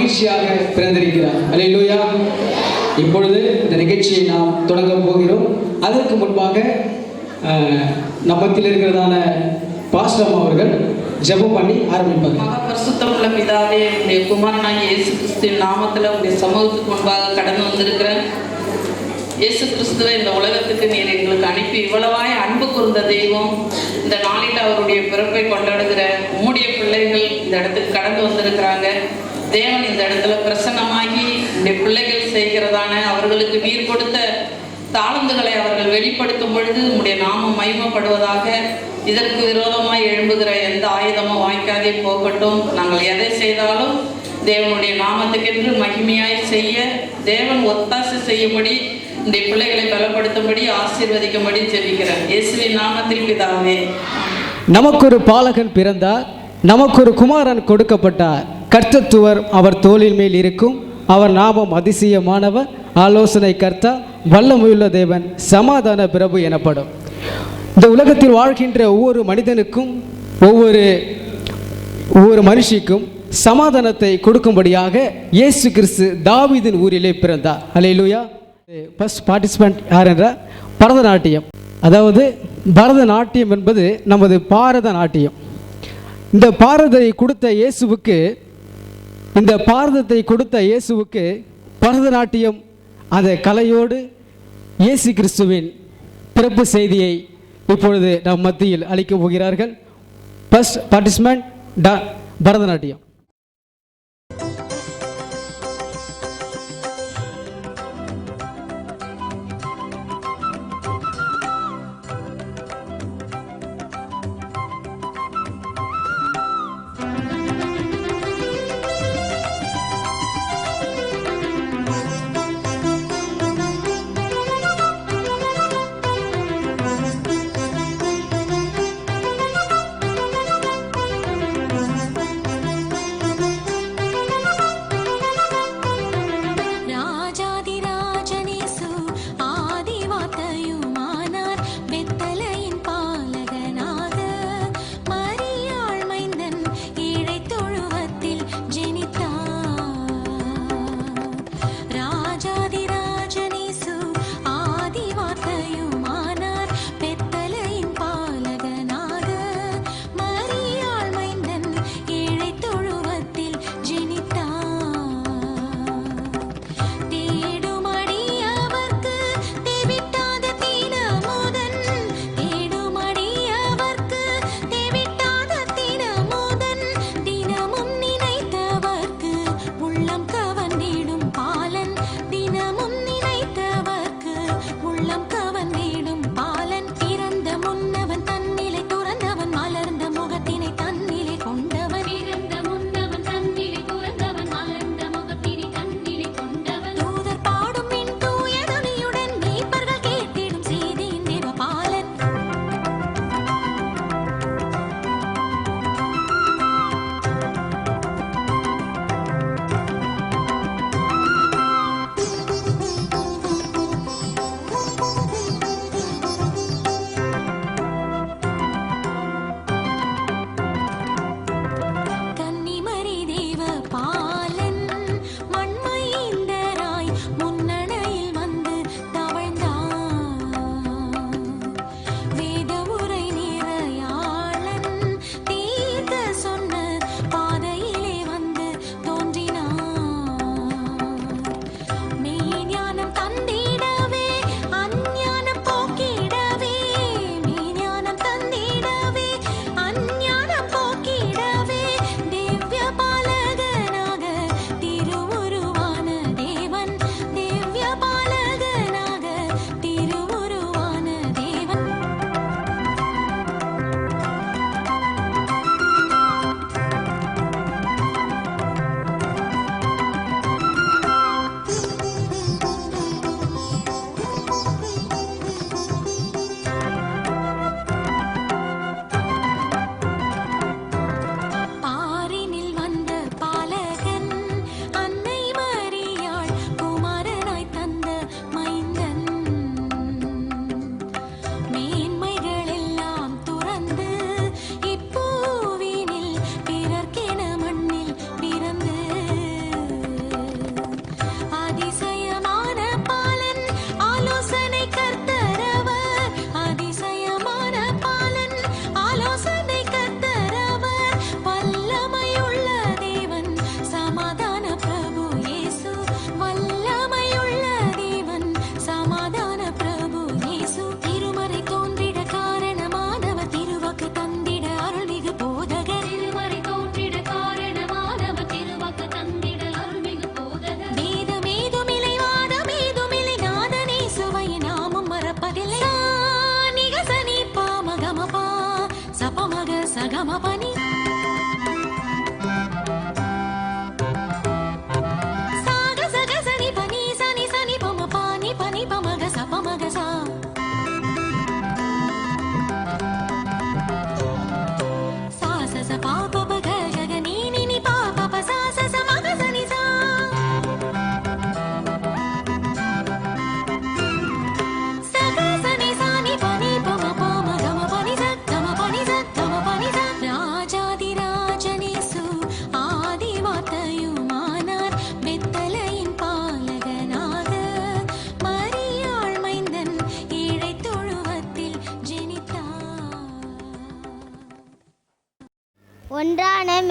மகிழ்ச்சியாக பிறந்திருக்கிறார். அல்லேலூயா. இப்பொழுது இந்த நிகழ்ச்சியை நாம் தொடங்க போகிறோம். அதற்கு முன்பாக நம்மத்தில் இருக்கிறதான பாஸ்டர் அவர்கள் ஜெபம் பண்ணி ஆரம்பிப்பாங்க. பரிசுத்தமுள்ள பிதாவே, உடைய குமாரனாகிய இயேசு கிறிஸ்துவின் நாமத்தில் உடைய சமூகத்துக்கு முன்பாக கடந்து வந்திருக்கிறேன். இயேசு கிறிஸ்துவை இந்த உலகத்துக்கு நீர் எங்களுக்கு அனுப்பி இவ்வளவாய் அன்பு கூர்ந்த தெய்வம், இந்த நாளில் அவருடைய பிறப்பை கொண்டாடுகிற உம்முடைய பிள்ளைகள் இந்த இடத்துக்கு கடந்து வந்திருக்கிறாங்க. தேவன் இந்த இடத்துல பிரசன்னமாகி இந்த பிள்ளைகள் செய்கிறதான அவர்களுக்கு நீர் கொடுத்த தாளந்துகளை அவர்கள் வெளிப்படுத்தும் பொழுது உம்முடைய நாமம் மகிமைப்படுவதாக. இதற்கு விரோதமாய் எழும்புகிற எந்த ஆயுதமும் வாய்க்காதே போகட்டும். நாங்கள் எதை செய்தாலும் தேவனுடைய நாமத்துக்கென்று மகிமையாய் செய்ய தேவன் ஒத்தாசை செய்யும்படி இந்த பிள்ளைகளை பலப்படுத்தும்படி ஆசீர்வதிக்கும்படி ஜெபிக்கிறேன். இயேசுவின் நாமத்தில் பிதாவே. நமக்கு ஒரு பாலகன் பிறந்தார், நமக்கு ஒரு குமாரன் கொடுக்கப்பட்டார். கர்த்தத்துவர் அவர் தோளின் மேல் இருக்கும். அவர் நாமம் அதிசயமானவர், ஆலோசனை கர்த்தா, வல்லமையுள்ள தேவன், சமாதான பிரபு எனப்படும். இந்த உலகத்தில் வாழ்கின்ற ஒவ்வொரு மனிதனுக்கும் ஒவ்வொரு மனுஷிக்கும் சமாதானத்தை கொடுக்கும்படியாக இயேசு கிறிஸ்து தாவீதின் ஊரிலே பிறந்தார். அல்லேலூயா. ஃபர்ஸ்ட் பார்ட்டிசிபெண்ட் யார் என்றால் பரதநாட்டியம். அதாவது பரதநாட்டியம் என்பது நமது பாரத நாட்டியம். இந்த பாரதத்தை கொடுத்த இயேசுவுக்கு பரதநாட்டியம் அந்த கலையோடு இயேசு கிறிஸ்துவின் பிறப்பு செய்தியை இப்பொழுது நம் மத்தியில் அளிக்கப் போகிறார்கள். First participant Bharatanatyam.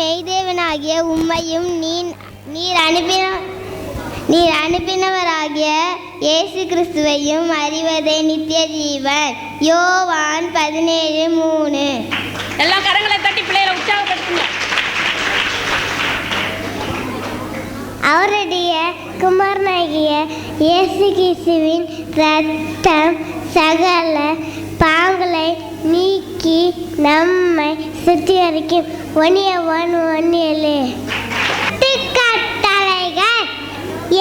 மெய்தேவனாகிய உம்மையும் நீர் அனுப்பினவராகிய இயேசு கிறிஸ்துவையும் அறிவதே நித்திய ஜீவன். யோவான் 17:3. எல்லாம் கரங்களை தட்டி பிள்ளைகளை உற்சாகப்படுத்துங்க. அவருடைய குமாரனாகிய இயேசு கிறிஸ்துவின் இரத்தம் சகல பாவங்களை நீக்கி நம்மை சுத்திகரிக்கும். 1:1 கட்டளைகள்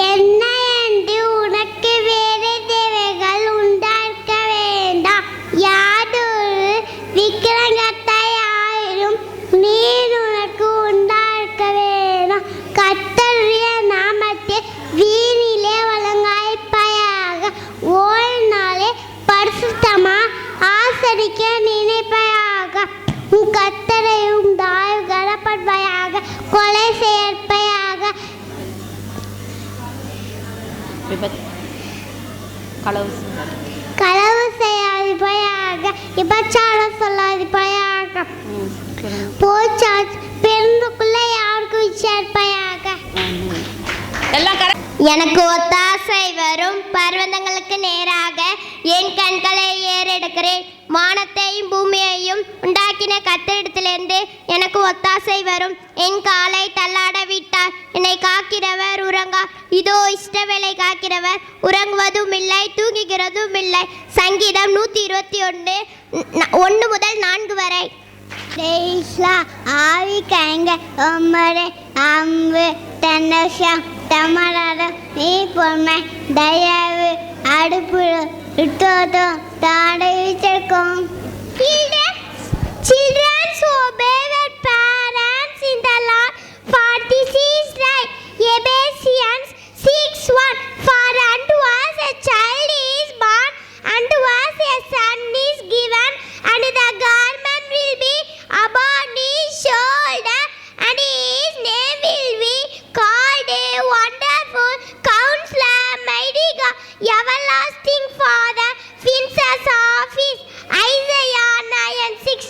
என்ன என்று உனக்கு வேறு தேவைகள் உண்டாக்க வேண்டாம். யாதொரு விக்கிரகத்தையாயிரும் நீர் உனக்கு உண்டாக்க வேண்டாம். கர்த்தருடைய நாமத்தில் வீணிலே வழங்காய்ப்பாயாக. ஓர் நாளே பரிசுத்தமா ஆசரிக்க நினைப்பாயாக. உன் கர்த்தரையும் தாய் கனப்படுவாயாக. கொலை செய்யற்பாயாக. களவு செய்யாதிப்பாயாக. விபச்சாரம் சொல்லாதிப்பாயாக. போச்சாச்சு பெருந்துக்குள்ள யாருக்கும் விசாரிப்பாயாக. எனக்கு ஒத்தாசை வரும் பர்வதங்களுக்கு நேராக என் கண்களை ஏறெடுக்கிறேன். வானத்தையும் பூமியையும் உண்டாக்கின கர்த்தரிடத்திலிருந்து எனக்கு ஒத்தாசை வரும். என் காலை தள்ளாட விட்டார். என்னை காக்கிறவர் உறங்கா. இதோ இஷ்டவேளை காக்கிறவர் உறங்குவதும் இல்லை தூங்குகிறதும் இல்லை. சங்கீதம் 121:1-4 வரை. ஆவி கயங்க உம்மரே அம்பு தன்னஷம் தமராத நீ பொறுமை தயவு அடுப்பு இட்டோதும் தாடை வச்சிருக்கோம். Children obey their parents in the Lord, for this is right. Ephesians 6:1. For unto us a child is born, unto us a son is given, and the government will be upon his shoulder, and his name will be called a Wonderful Counselor, Mighty God, Everlasting Father, Prince of Peace. Isaiah 9:6.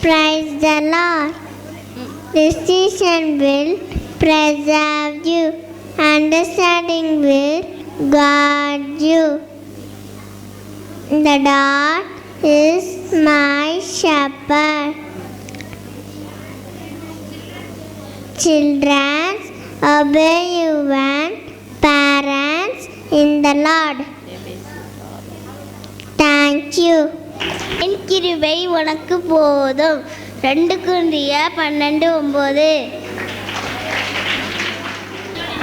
Praise the Lord. Decision will preserve you. Understanding will guard you. The Lord is my shepherd. Children, obey your parents in the Lord. Thank you. என் கிருபை உனக்கு போதும். 2 Corinthians 12:9.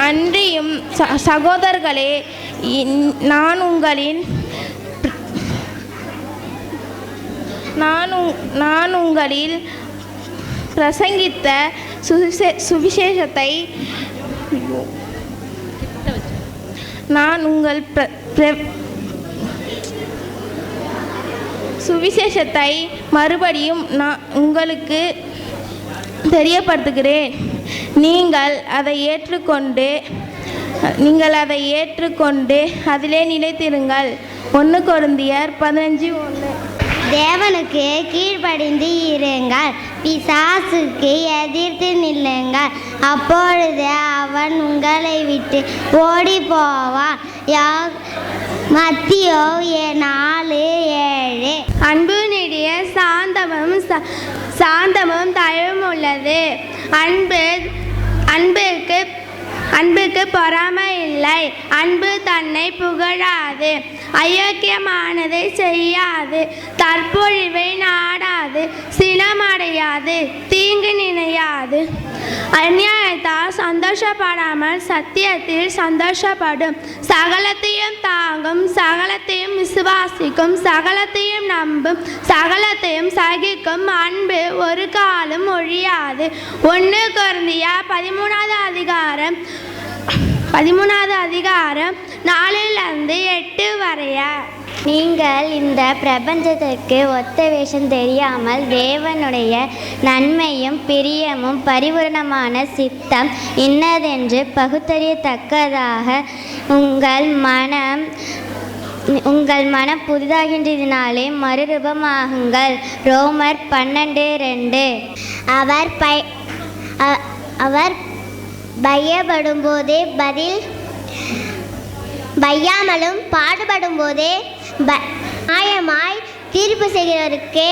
அன்றியும் சகோதரர்களே, நான் உங்களில் பிரசங்கித்த சுவிசேஷத்தை சுவிசேஷத்தை மறுபடியும் நான் உங்களுக்கு தெரியப்படுத்துகிறேன். நீங்கள் அதை ஏற்றுக்கொண்டு அதிலே நிலைத்திருங்கள். 1 Corinthians 15:1. தேவனுக்கு கீழ்ப்படிந்து இருங்கள். பிசாசுக்கு எதிர்த்து நில்லுங்கள். அப்பொழுது அவன் உங்களை விட்டு ஓடி போவான். மத்தேயு 4:7. அன்பு நெடிய சாந்தமும் தயவும் உள்ளது. அன்புக்கு பொறாமை இல்லை. அன்பு தன்னை புகழாது. அயோக்கியமானதை செய்யாது. தற்பொழிவை நாடாது. சினமடையாது. தீங்கு நினையாது. அநியாயத்தால் சந்தோஷப்படாமல் சத்தியத்தில் சந்தோஷப்படும். சகலத்தையும் தாங்கும். சகலத்தையும் விசுவாசிக்கும். சகலத்தையும் நம்பும். சகலத்தையும் சகிக்கும். அன்பு ஒரு காலம் ஒழியாது. 1 Corinthians 13:4 4-8 வரைய. நீங்கள் இந்த பிரபஞ்சத்திற்கு ஒத்த வேஷம் தெரியாமல் தேவனுடைய நன்மையும் பிரியமும் பரிபூரணமான சித்தம் இன்னதென்று பகுத்தறியத்தக்கதாக உங்கள் மனம் உங்கள் மனம் புதிதாகின்றதினாலே மறுரூபமாகுங்கள். ரோமர் 12:2. அவர் பயப்படும் போதே பையாமலும் பாடுபடும் போதே நியாயமாய் தீர்ப்பு செய்கிறவருக்கு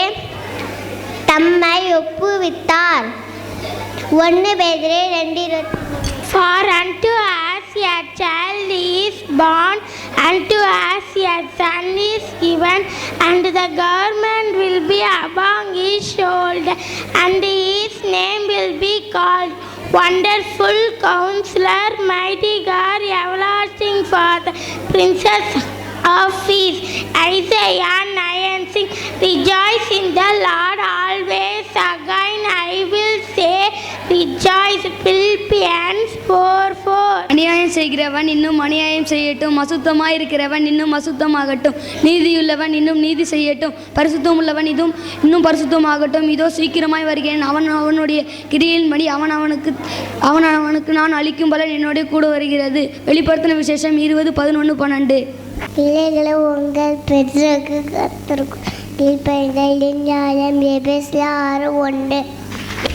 தம்மை ஒப்புவித்தார். 1 பேதுரு 2:20. For unto us a child is born, unto us a son is given, and the government will be upon his shoulder, and his name will be called Wonderful Counselor, Mighty God, Everlasting Father, Princess of Peace. Isaiah 9:6. Rejoice in the Lord always. Again I will say rejoice. Philippians 4:4. அநியாயம் செய்கிறவன் இன்னும் அநியாயம் செய்யட்டும், அசுத்தமாக இருக்கிறவன் இன்னும் அசுத்தமாகட்டும், நீதியுள்ளவன் இன்னும் நீதி செய்யட்டும், பரிசுத்தம் உள்ளவன் இன்னும் பரிசுத்தமாகட்டும். இதோ சீக்கிரமாய் வருகிறேன். அவனுடைய கிரியின்படி அவனுக்கு நான் அளிக்கும் பலன் என்னோட கூட வருகிறது. வெளிப்படுத்தின விசேஷம் 20:11-12. பிள்ளைகளை உங்கள் பெற்றோருக்கு கர்த்தருக்கு கீழ்ப்படிதல் ஞானம். எபேசியர் 6:1.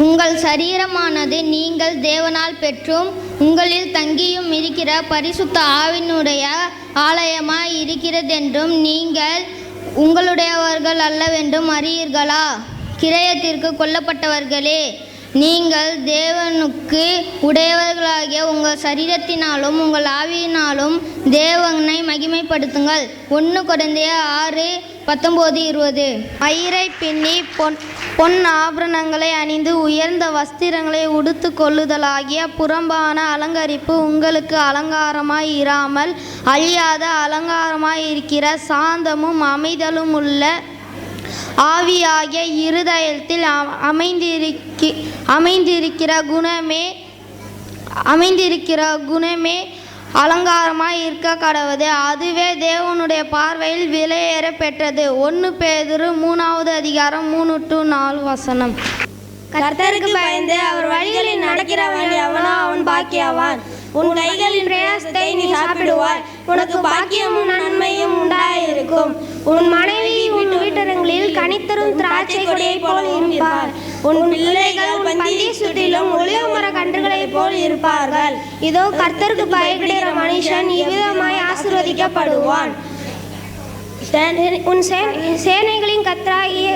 உங்கள் சரீரமானது நீங்கள் தேவனால் பெற்றும் உங்களில் தங்கியும் இருக்கிற பரிசுத்த ஆவியினுடைய ஆலயமாய் இருக்கிறதென்றும் நீங்கள் உங்களுடையவர்கள் அல்லவென்றும் அறியீர்களா? கிரயத்திற்கு கொல்லப்பட்டவர்களே, நீங்கள் தேவனுக்கு உடையவர்களாகிய உங்கள் சரீரத்தினாலும் உங்கள் ஆவியினாலும் தேவனை மகிமைப்படுத்துங்கள். 1 கொரிந்தியர் 6:19-20. மயிரை பின்னி பொன் ஆபரணங்களை அணிந்து உயர்ந்த வஸ்திரங்களை உடுத்து கொள்ளுதலாகிய புறம்பான அலங்கரிப்பு உங்களுக்கு அலங்காரமாய் இராமல் அழியாத அலங்காரமாய் இருக்கிற சாந்தமும் அமைதலும் உள்ள ஆவியாகிய இருதயத்தில் அமைந்திருக்கிற குணமே அலங்காரமாய் இருக்க கடவுது. அதுவே தேவனுடைய பார்வையில் விலையேற பெற்றது. 1 பேதுரு 3:3-4. கர்த்தருக்கு பயந்து அவர் வழிகளில் நடக்கிறவன் எவனோ அவன் பாக்கியவான். உன் கைகளின் பிரயாசத்தை நீ சாப்பிடுவாய், உனக்கு பாக்கியமும் நன்மையும் உண்டாயிருக்கும். உன் மனைவி உன் வீட்டரங்களில் கனித்தரும் திராட்சை கொடியை போல் இருப்பார். உன் பிள்ளைகள் பந்தியை சுற்றிலும் ஒலிவ மர கன்றுகளைப் போல் இருப்பார்கள். இதோ கர்த்தருக்கு பயப்படுகிற மனுஷன் இவ்விதமாய் ஆசீர்வதிக்கப்படுவான். உன் சேனைகளின் கர்த்தராகிய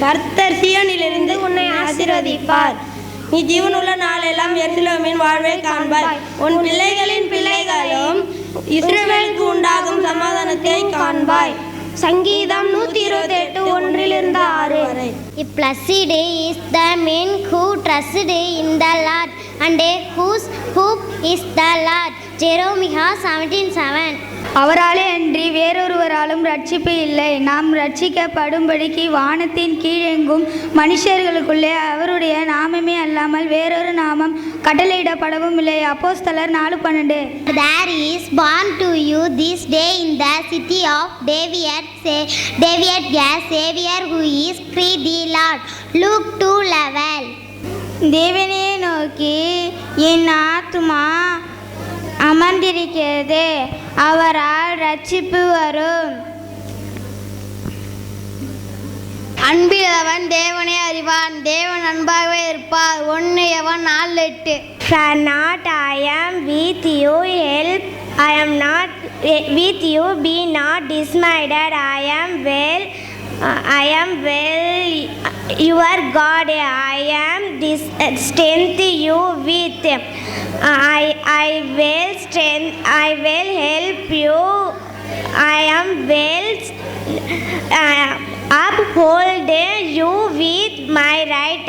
கர்த்தர் சீயோனிலிருந்து உன்னை ஆசீர்வதிப்பார். நீ ஜீவனுள்ள நாளெல்லாம் எருசலேமின் வாழ்வை காண்பாய். உன் பிள்ளைகளின் பிள்ளைகளும் இஸ்ரவேலுக்கு உண்டாகும் சமாதானத்தை காண்பாய். சங்கீதம் 128:1-6. Blessed is the man who trusted in the Lord, and whose hope is the Lord. Jeremiah 17:7. அவராலே அன்றி வேறொருவராலும் ரட்சிப்பு இல்லை. நாம் ரட்சிக்கப்படும்படிக்கு வானத்தின் கீழெங்கும் மனுஷர்களுக்குள்ளே அவருடைய நாமமே அல்லாமல் வேறொரு நாமம் கட்டளையிடப்படவும் இல்லை. அப்போஸ்தலர் 4:12. There is born to you this day in the city of David a Savior who is Christ the Lord. Luke 2:11. தேவனை நோக்கி என் ஆத்துமா அமர்ந்திருக்கிறது, அவரால் ரட்சிப்பு வரும். அன்பிலவன் தேவனை அறிவான், தேவன் அன்பாகவே இருப்பார். 1 யோவான் 4:8. Fear not, I am with you. Help, I am not with you. Be not dismayed. I am well. Your God. I am strength you with. I will help you. I am well. Uphold you with my right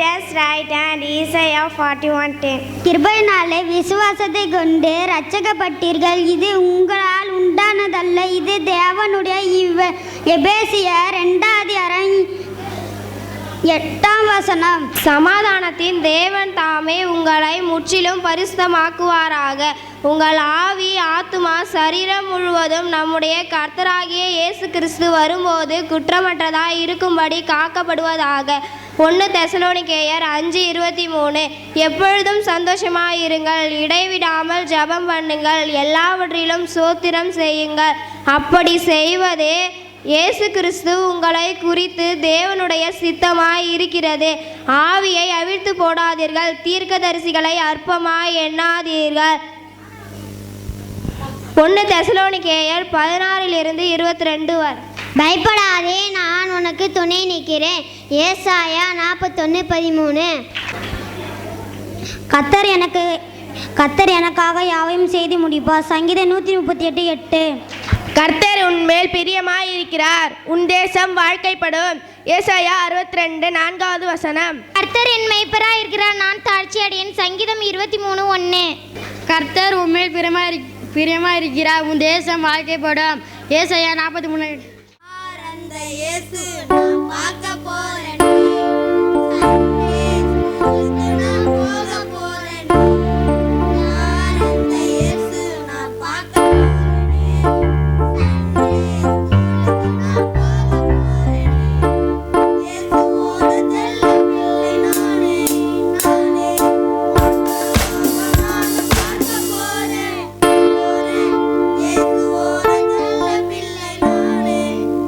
hand. Isaiah 41:10. கிருபையினாலே விசுவாசத்தை கொண்டு ரட்சிக்கப்பட்டீர்கள். இது உங்களால் உண்டானதல்ல, இது தேவனுடைய எபேசியர் 2:8. சமாதானத்தின் தேவன் தாமே உங்களை முற்றிலும் பரிசுத்தமாக்குவாராக. உங்கள் ஆவி, ஆத்துமா, சரீரம் முழுவதும் நம்முடைய கர்த்தராகிய இயேசு கிறிஸ்து வரும்போது குற்றமற்றதாய் இருக்கும்படி காக்கப்படுவதாக. 1 தெசலோனிக்கேயர் 5:23. எப்பொழுதும் சந்தோஷமாயிருங்கள், இடைவிடாமல் ஜெபம் பண்ணுங்கள், எல்லாவற்றிலும் ஸ்தோத்திரம் செய்யுங்கள். அப்படி செய்வதே இயேசு கிறிஸ்து உங்களை குறித்து தேவனுடைய சித்தமாய் இருக்கிறது. ஆவியை அவிழ்த்து போடாதீர்கள், தீர்க்கதரிசிகளை அற்பமாய் எண்ணாதீர்கள். 1 தெசலோனிக்கேயர் 16:22 வரை. பயப்படாதே, நான் உனக்கு துணை நிற்கிறேன். ஏசாயா 41:13. கர்த்தர் எனக்காக யாவையும் செய்து முடிப்பார். சங்கீதம் 138:8. கர்த்தர் உன்மேல் பிரியமாயிருக்கிறார், உன் தேசம் வாழ்க்கைப்படும். ஏசாயா 62:4. கர்த்தர் என் மேய்ப்பராய் இருக்கிறார், நான் தாழ்ச்சி அடையேன். சங்கீதம் 23:1. கர்த்தர் உண்மையில் பிரியமாயிருக்கிறார், உன் தேசம் வாழ்க்கைப்படும். ஏசாயா 43:8.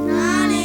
நானே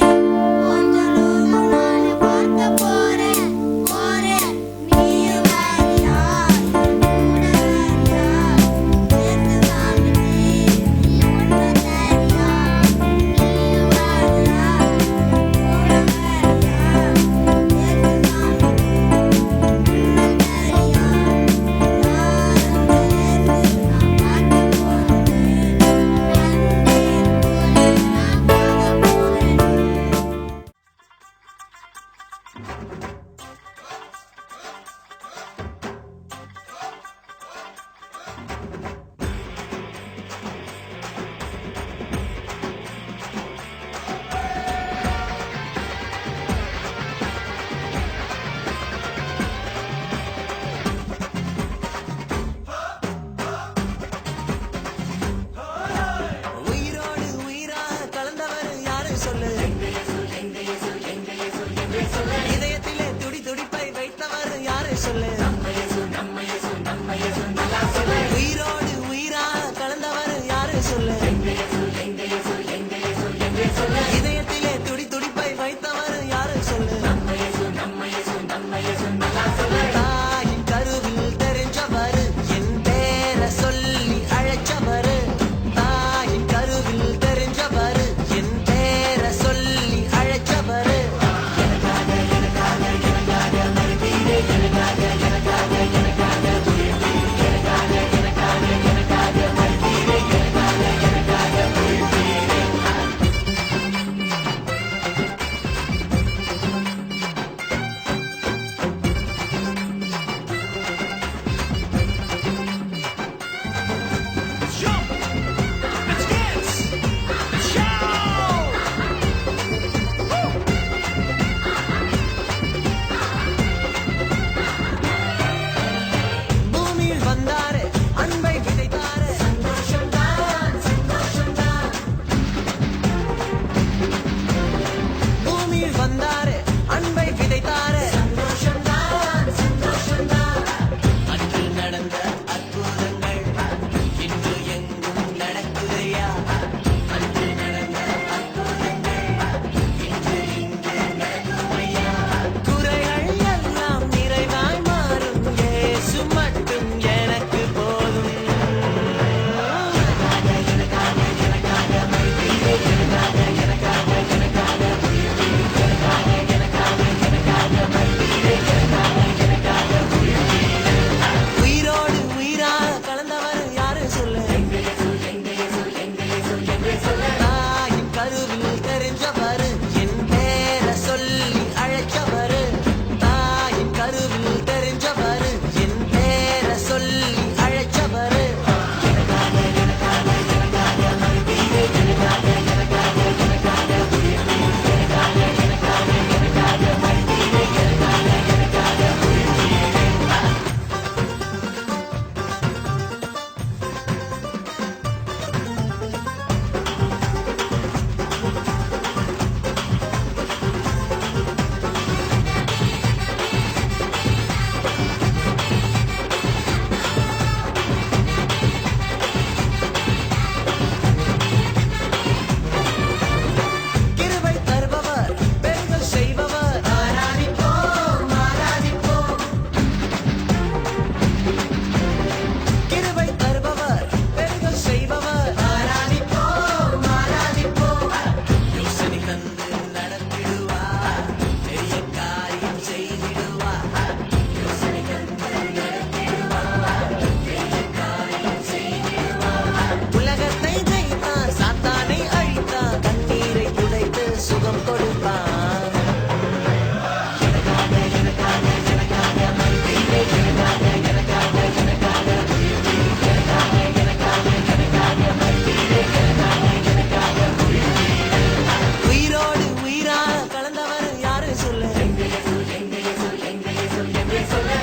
உயிரோடு உயிரா கலந்தவர் யாரு சொல்லு?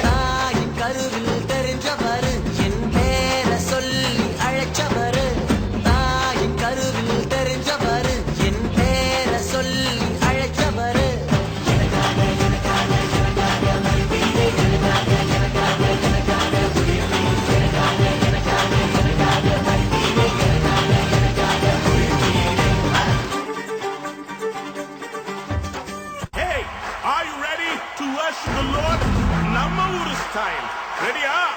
தாயின் கருவில் தெரிஞ்சவர், என் பேரை சொல்லி அழைச்சவர். தாயின் கருவில் தெரிஞ்சவர், என் பேரை சொல்லி அழைச்சவர். Hey, are you ready to worship the Lord? Namma Uru style. Ready up?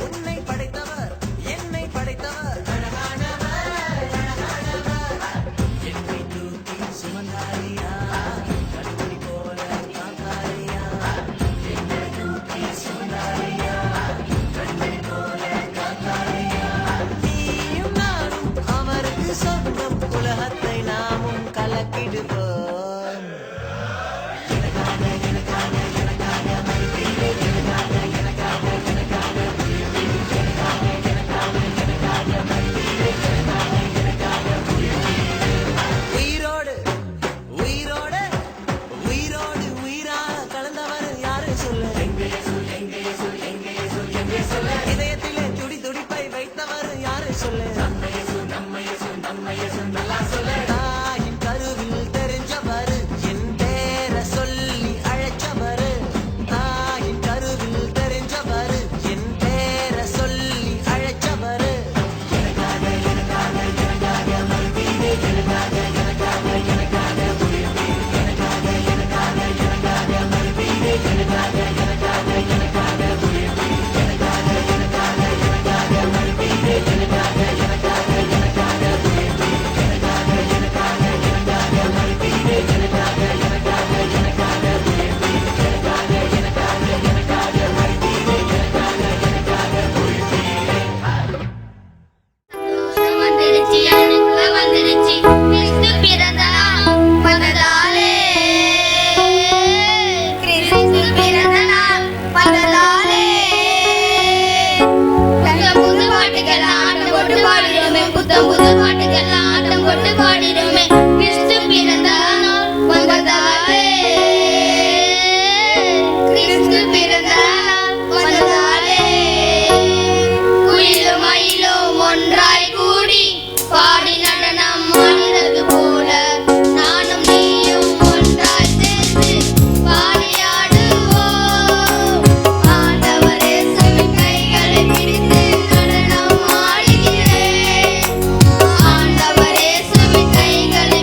உன்னை படைத்தவர், என்னை படைத்தவர், அழகானவர், அழகானவர். என்னை தூக்கி சுமந்தாரியா, கண்மணி போல காத்தாரியா. என்னை தூக்கி சுமந்தாரியா, கண்மணி போல காத்தாரியா. நீயும் நானும் அவருக்கு சொந்தம், உலகத்தை நாமும் கலக்கிடுவோம். உயிரோடு உயிரோடு உயிரோடு உயிரா கலந்தவர் யாரு சொல்லு? இதயத்திலே துடி துடிப்பை வைத்தவர் யாரு சொல்லு? தாயின் கருவில் தெரிஞ்சவர், என் பேரை சொல்லி அழைச்சவர். தாயின் கருவில் தெரிஞ்சவர், என் பேரை சொல்லி அழைச்சவர். வந்துருச்சு, எனக்கு வந்துருச்சு, கிறிஸ்து பிறந்த நாள் வந்ததாலே. கிறிஸ்து பிறந்த நாள் வந்ததாலே. புது பாட்டுகள் ஆட்டம் போட்டு பாடிடுமே, புத்தம் புது பாட்டுகள் ஆட்டம் போட்டு பாடிடுமே. கிறிஸ்து பிறந்த நாள் வந்ததாலே. கிறிஸ்து பிறந்த நாள் வந்ததாலே. குயிலும் மயிலும் ஒன்றாய் கூடி பாடி நடனம் ஆடினது போல நானும் நீயும் ஒன்றாய் சேர்ந்து பாடியாடுவோம். ஆண்டவர் இயேசுவின் கைகளை பிடித்து நடனம் ஆடுகிறேன். ஆண்டவர் இயேசுவின் கைகளை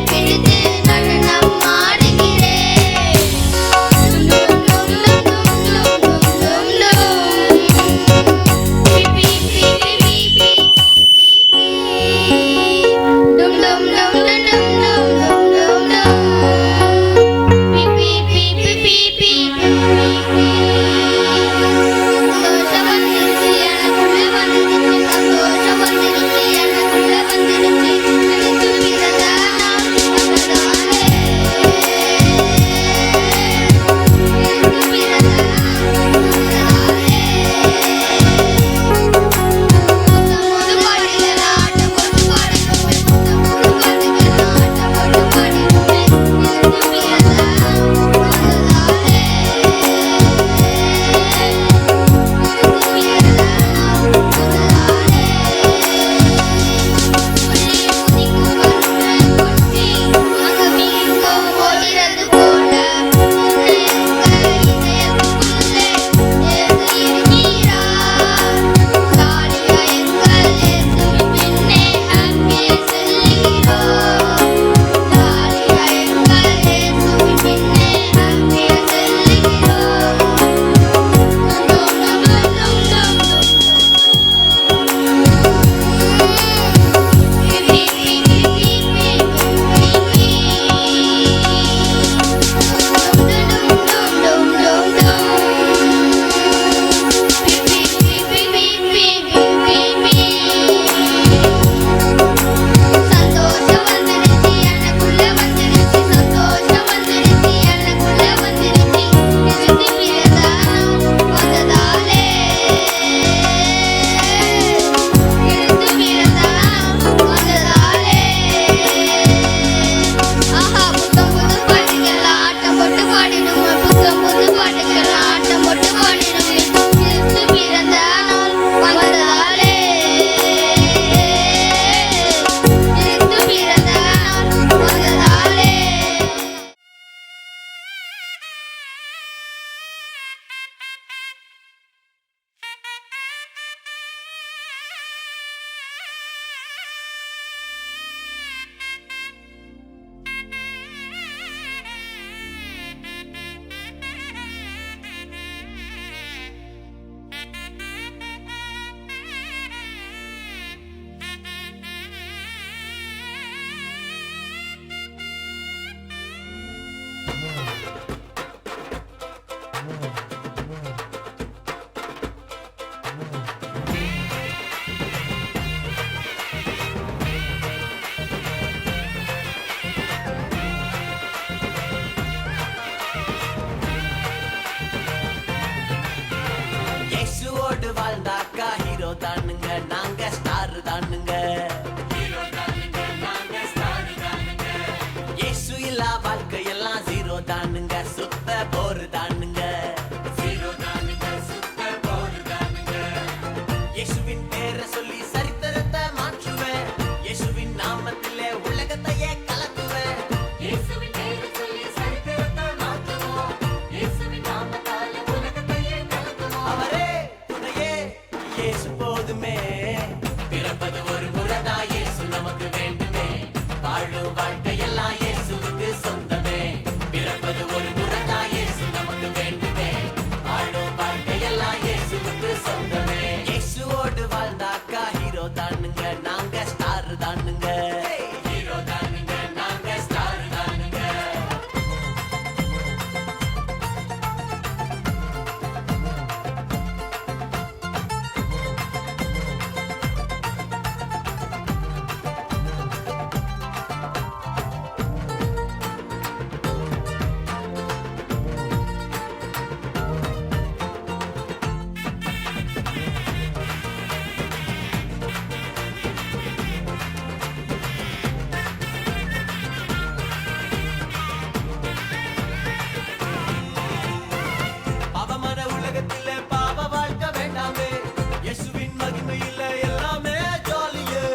தானுங்க நாங்க ஸ்டார் தானுங்க இயேசு இல்லா வாழ்க்கையெல்லாம் ஜீரோ தானுங்க சுத்த போர் தானுங்க இயேசுவின் பேரை சொல்லி சரித்திரத்தை மாற்றுவேன் இயேசுவின் நாமத்திலே உலகத்தையே கலக்குவேன் அவரே துணையே இயேசு போதுமே பிறப்பது ஒரு முறைதான் இயேசு நமக்கு வேண்டுமே வாழும் வாழ்க்கையெல்லாம் இயேசுவுக்கு சொந்தமே பிறப்பது ஒரு முறைதான் இயேசு நமக்கு வேண்டுமே வாழும் வாழ்க்கையெல்லாம் இயேசுவுக்கு சொந்தமே இயேசுவோடு வாழ்ந்தாக்கா ஹீரோ தானுங்க நாங்க ஸ்டார் தானுங்க ஹீரோ தானுங்க நாங்க ஸ்டார் தானுங்க அவமான உலகத்திலே பாவ வாழ்க்கை வேண்டாமே இயேசுவின் மகிமையில எல்லாமே ஜாலியே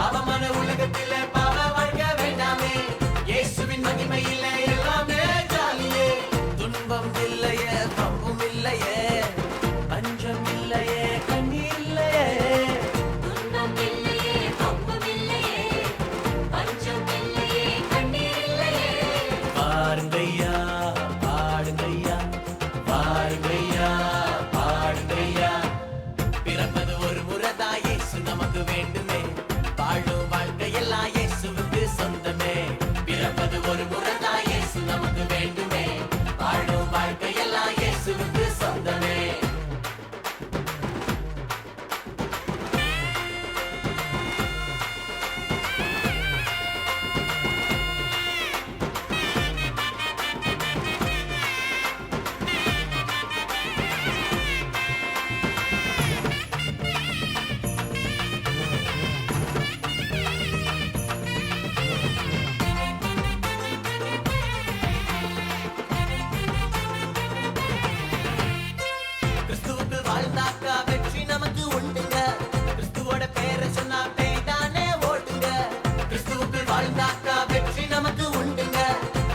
அவமான உலகத்திலே பாவ வாழ்க்கை வேண்டாமே இயேசுவின் மகிமையில எல்லாமே ஜாலியே துன்பம் இல்லையே பம்பும் இல்லையே பஞ்சம் இல்லையே கண்ணீர் இல்லையே துன்பம் இல்லையே பம்பும் இல்லையே பஞ்சம் இல்லையே கண்ணீர் இல்லையே பாருங்கய்யா பாடுங்கய்யா பாருங்கய்யா பாடுங்கய்யா பிறப்பது ஒரு முறைதான் இயேசு நமக்கு வேண்டுமே வாழும் வாழ்க்கையெல்லாம் இயேசுவுக்கு சொந்தமே பிறப்பது ஒரு முறைதான் இயேசு நமக்கு வேண்டுமே வாழும் வாழ்க்கையெல்லாம் இயேசுவுக்கு சொந்தமே கிறிஸ்துவுக்கு வாழ்ந்தாக்கா வெற்றி நமக்கு உண்டுங்க கிறிஸ்துவோட பேரை சொன்னா பேய்தானே ஓடுங்க கிறிஸ்துவுக்கு வாழ்ந்தாக்கா வெற்றி நமக்கு உண்டுங்க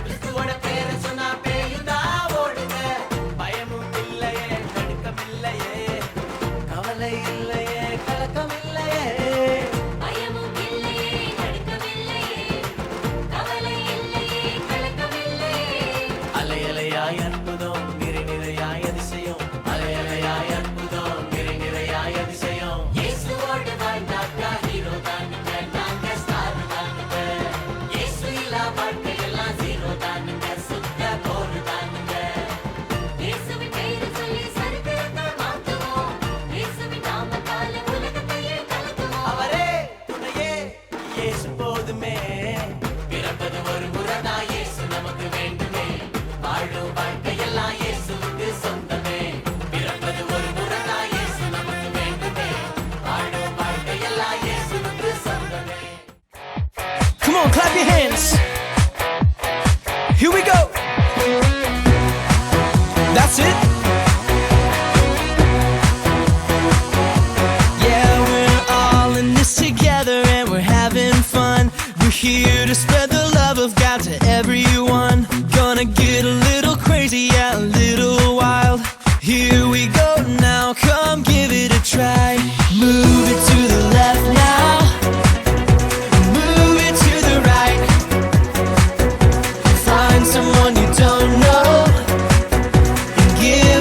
கிறிஸ்துவோட பேரை சொன்னா பேயுதா ஓடுங்க பயமும் இல்லையே கடுக்கம் இல்லையே கவலை இல்லையே கலக்கம் இல்லையே பயமும் இல்லையே கடுக்கம் இல்லையே கவலை இல்லையே கலக்கம் இல்லையே அலை அலையாய் அற்புதம் நிறை நிறையாய் அதிசயம் அலை அலையாய் அற்புதம் நிறை நிறையாய் அதிசயம் இயேசுவோடு வாழ்ந்தாக்கா ஹீரோ தானுங்க நாங்க ஸ்டார் தானுங்க இயேசு இல்லா வாழ்க்கையெல்லாம் ஜீரோ தானுங்க சுத்த போர் தானுங்க இயேசுவின் பெயரை சொல்லி சரித்திரத்தை மாற்றுவோம் இயேசுவின் நாமத்தால உலகத்தையே கலக்குவோம் அவரே துணையே இயேசு போதுமே பிறப்பது ஒரு முறைதான் இயேசு நமக்கு வேண்டுமே வாழும் வாழ்க்கையெல்லாம் இயேசுவுக்கு சொந்தமே பிறப்பது ஒரு முறைதான் இயேசு நமக்கு வேண்டுமே வாழும் வாழ்க்கையெல்லாம் இயேசுவுக்கு சொந்தமே Come on, clap your hands. Here we go. That's it. Yeah, we're all in this together and we're having fun. We're here to spread the love of God to everyone. Gonna get a little crazy, yeah, a little wild. Here we go now, come give it a try. Move it to the left now. Move it to the right. Find someone you don't know and give